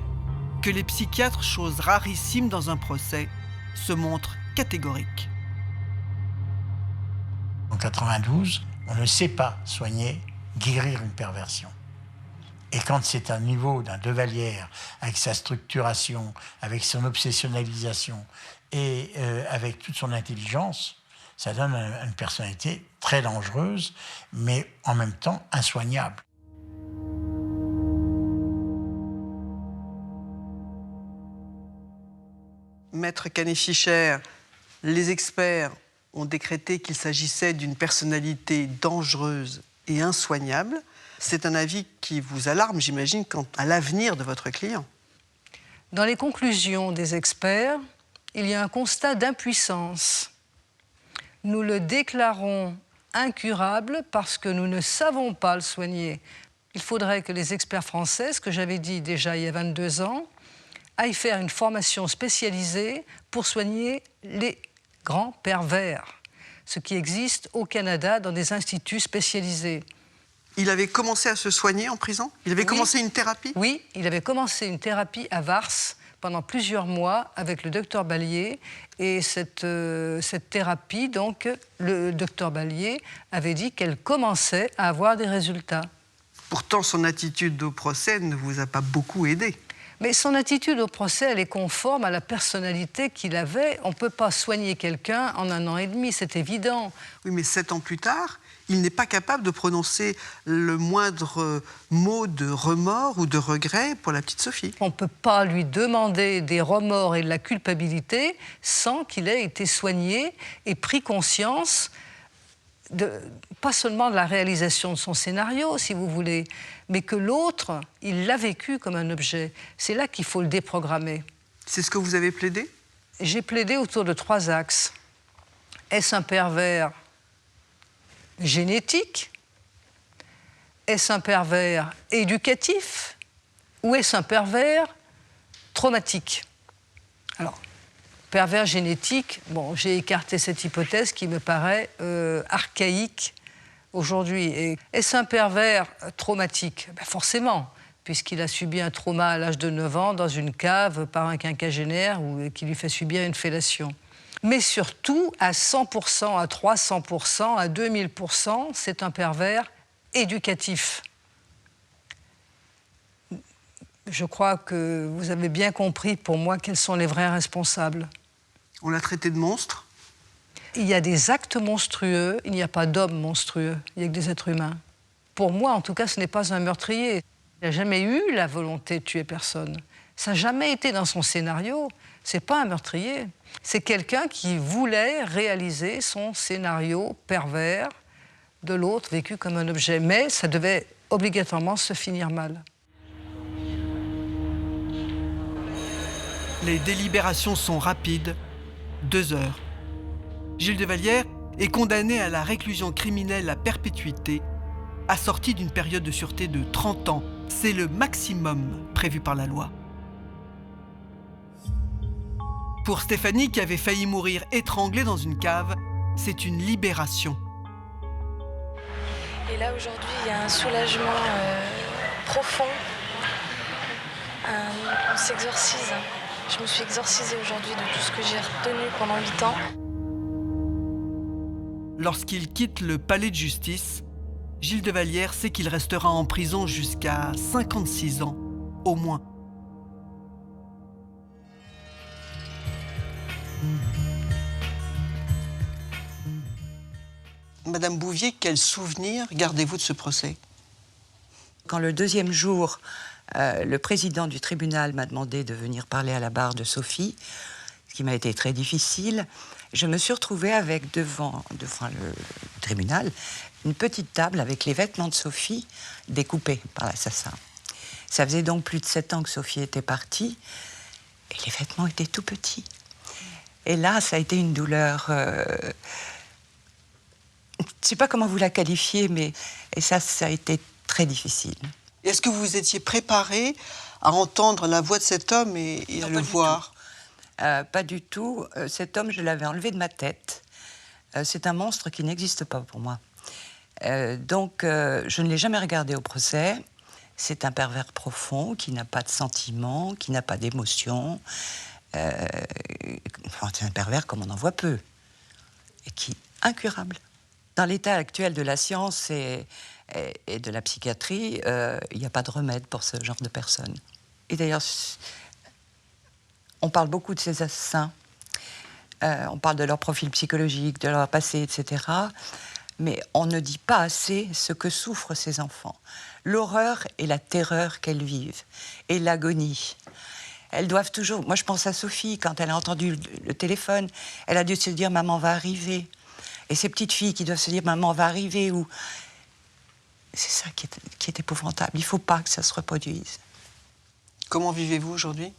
S1: que les psychiatres, chose rarissime dans un procès, se montrent catégoriques.
S19: En 92, on ne sait pas soigner, guérir une perversion. Et quand c'est un niveau d'un de Vallière, avec sa structuration, avec son obsessionnalisation et avec toute son intelligence, ça donne une personnalité très dangereuse, mais en même temps insoignable.
S1: Maître Canet-Fischer, les experts ont décrété qu'il s'agissait d'une personnalité dangereuse et insoignable. C'est un avis qui vous alarme, j'imagine, quant à l'avenir de votre client.
S20: Dans les conclusions des experts, il y a un constat d'impuissance. Nous le déclarons incurable parce que nous ne savons pas le soigner. Il faudrait que les experts français, ce que j'avais dit déjà il y a 22 ans, aillent faire une formation spécialisée pour soigner les grands pervers, ce qui existe au Canada dans des instituts spécialisés.
S1: Il avait commencé à se soigner en prison? Il avait commencé une thérapie?
S20: Oui, il avait commencé une thérapie à Vars pendant plusieurs mois avec le docteur Ballier. Et cette thérapie, donc, le docteur Ballier avait dit qu'elle commençait à avoir des résultats.
S1: Pourtant, son attitude au procès ne vous a pas beaucoup aidé.
S20: Mais son attitude au procès, elle est conforme à la personnalité qu'il avait. On ne peut pas soigner quelqu'un en 1 an et demi, c'est évident.
S1: Oui, mais 7 ans plus tard, il n'est pas capable de prononcer le moindre mot de remords ou de regret pour la petite Sophie.
S20: On ne peut pas lui demander des remords et de la culpabilité sans qu'il ait été soigné et pris conscience pas seulement de la réalisation de son scénario, si vous voulez, mais que l'autre, il l'a vécu comme un objet. C'est là qu'il faut le déprogrammer.
S1: C'est ce que vous avez plaidé?
S20: j'ai plaidé autour de 3 axes. Est-ce un pervers génétique? Est-ce un pervers éducatif? Ou est-ce un pervers traumatique? Alors, pervers génétique, bon, j'ai écarté cette hypothèse qui me paraît archaïque aujourd'hui. Et est-ce un pervers traumatique? Ben forcément, puisqu'il a subi un trauma à l'âge de 9 ans dans une cave par un quinquagénaire qui lui fait subir une fellation. Mais surtout, à 100%, à 300%, à 2000%, c'est un pervers éducatif. Je crois que vous avez bien compris pour moi quels sont les vrais responsables.
S1: On l'a traité de monstre?
S20: Il y a des actes monstrueux, il n'y a pas d'hommes monstrueux, il n'y a que des êtres humains. Pour moi, en tout cas, ce n'est pas un meurtrier. Il n'a jamais eu la volonté de tuer personne. Ça n'a jamais été dans son scénario. Ce n'est pas un meurtrier. C'est quelqu'un qui voulait réaliser son scénario pervers de l'autre vécu comme un objet. Mais ça devait obligatoirement se finir mal.
S1: Les délibérations sont rapides, 2 heures. Gilles de Vallière est condamné à la réclusion criminelle à perpétuité, assorti d'une période de sûreté de 30 ans. C'est le maximum prévu par la loi. Pour Stéphanie, qui avait failli mourir étranglée dans une cave, c'est une libération.
S4: Et là, aujourd'hui, il y a un soulagement profond. On s'exorcise. Je me suis exorcisée aujourd'hui de tout ce que j'ai retenu pendant 8 ans.
S1: Lorsqu'il quitte le palais de justice, Gilles de Vallière sait qu'il restera en prison jusqu'à 56 ans, au moins. Madame Bouvier, quel souvenir gardez-vous de ce procès?
S5: Quand le 2e jour, le président du tribunal m'a demandé de venir parler à la barre de Sophie, ce qui m'a été très difficile, je me suis retrouvée avec devant le tribunal une petite table avec les vêtements de Sophie découpés par l'assassin. Ça faisait donc plus de 7 ans que Sophie était partie et les vêtements étaient tout petits. Et là, ça a été une douleur... je ne sais pas comment vous la qualifier, mais ça a été très difficile.
S1: Est-ce que vous vous étiez préparé à entendre la voix de cet homme et à le voir?
S5: Pas du tout. Cet homme, je l'avais enlevé de ma tête. C'est un monstre qui n'existe pas pour moi. Donc, je ne l'ai jamais regardé au procès. C'est un pervers profond qui n'a pas de sentiments, qui n'a pas d'émotions. C'est un pervers comme on en voit peu. Et qui est incurable. Dans l'état actuel de la science et de la psychiatrie, il n'y a pas de remède pour ce genre de personnes. Et d'ailleurs, on parle beaucoup de ces assassins. On parle de leur profil psychologique, de leur passé, etc. Mais on ne dit pas assez ce que souffrent ces enfants. L'horreur et la terreur qu'elles vivent, et l'agonie. Elles doivent toujours... Moi, je pense à Sophie, quand elle a entendu le téléphone, elle a dû se dire « Maman va arriver ». Et ces petites filles qui doivent se dire « Maman va arriver » ou... C'est ça qui est épouvantable. Il ne faut pas que ça se reproduise.
S1: Comment vivez-vous aujourd'hui?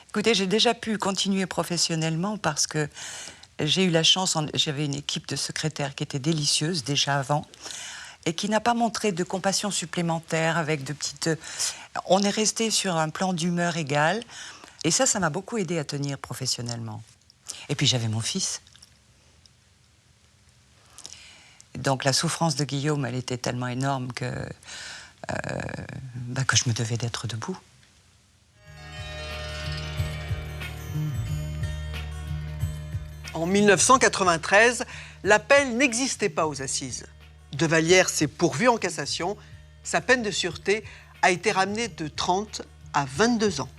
S5: Écoutez, j'ai déjà pu continuer professionnellement parce que j'ai eu la chance, j'avais une équipe de secrétaires qui était délicieuse déjà avant et qui n'a pas montré de compassion supplémentaire avec de petites... On est resté sur un plan d'humeur égal et ça m'a beaucoup aidé à tenir professionnellement. Et puis j'avais mon fils. Donc la souffrance de Guillaume, elle était tellement énorme que je me devais d'être debout.
S1: En 1993, l'appel n'existait pas aux assises. De Vallière s'est pourvu en cassation. Sa peine de sûreté a été ramenée de 30 à 22 ans.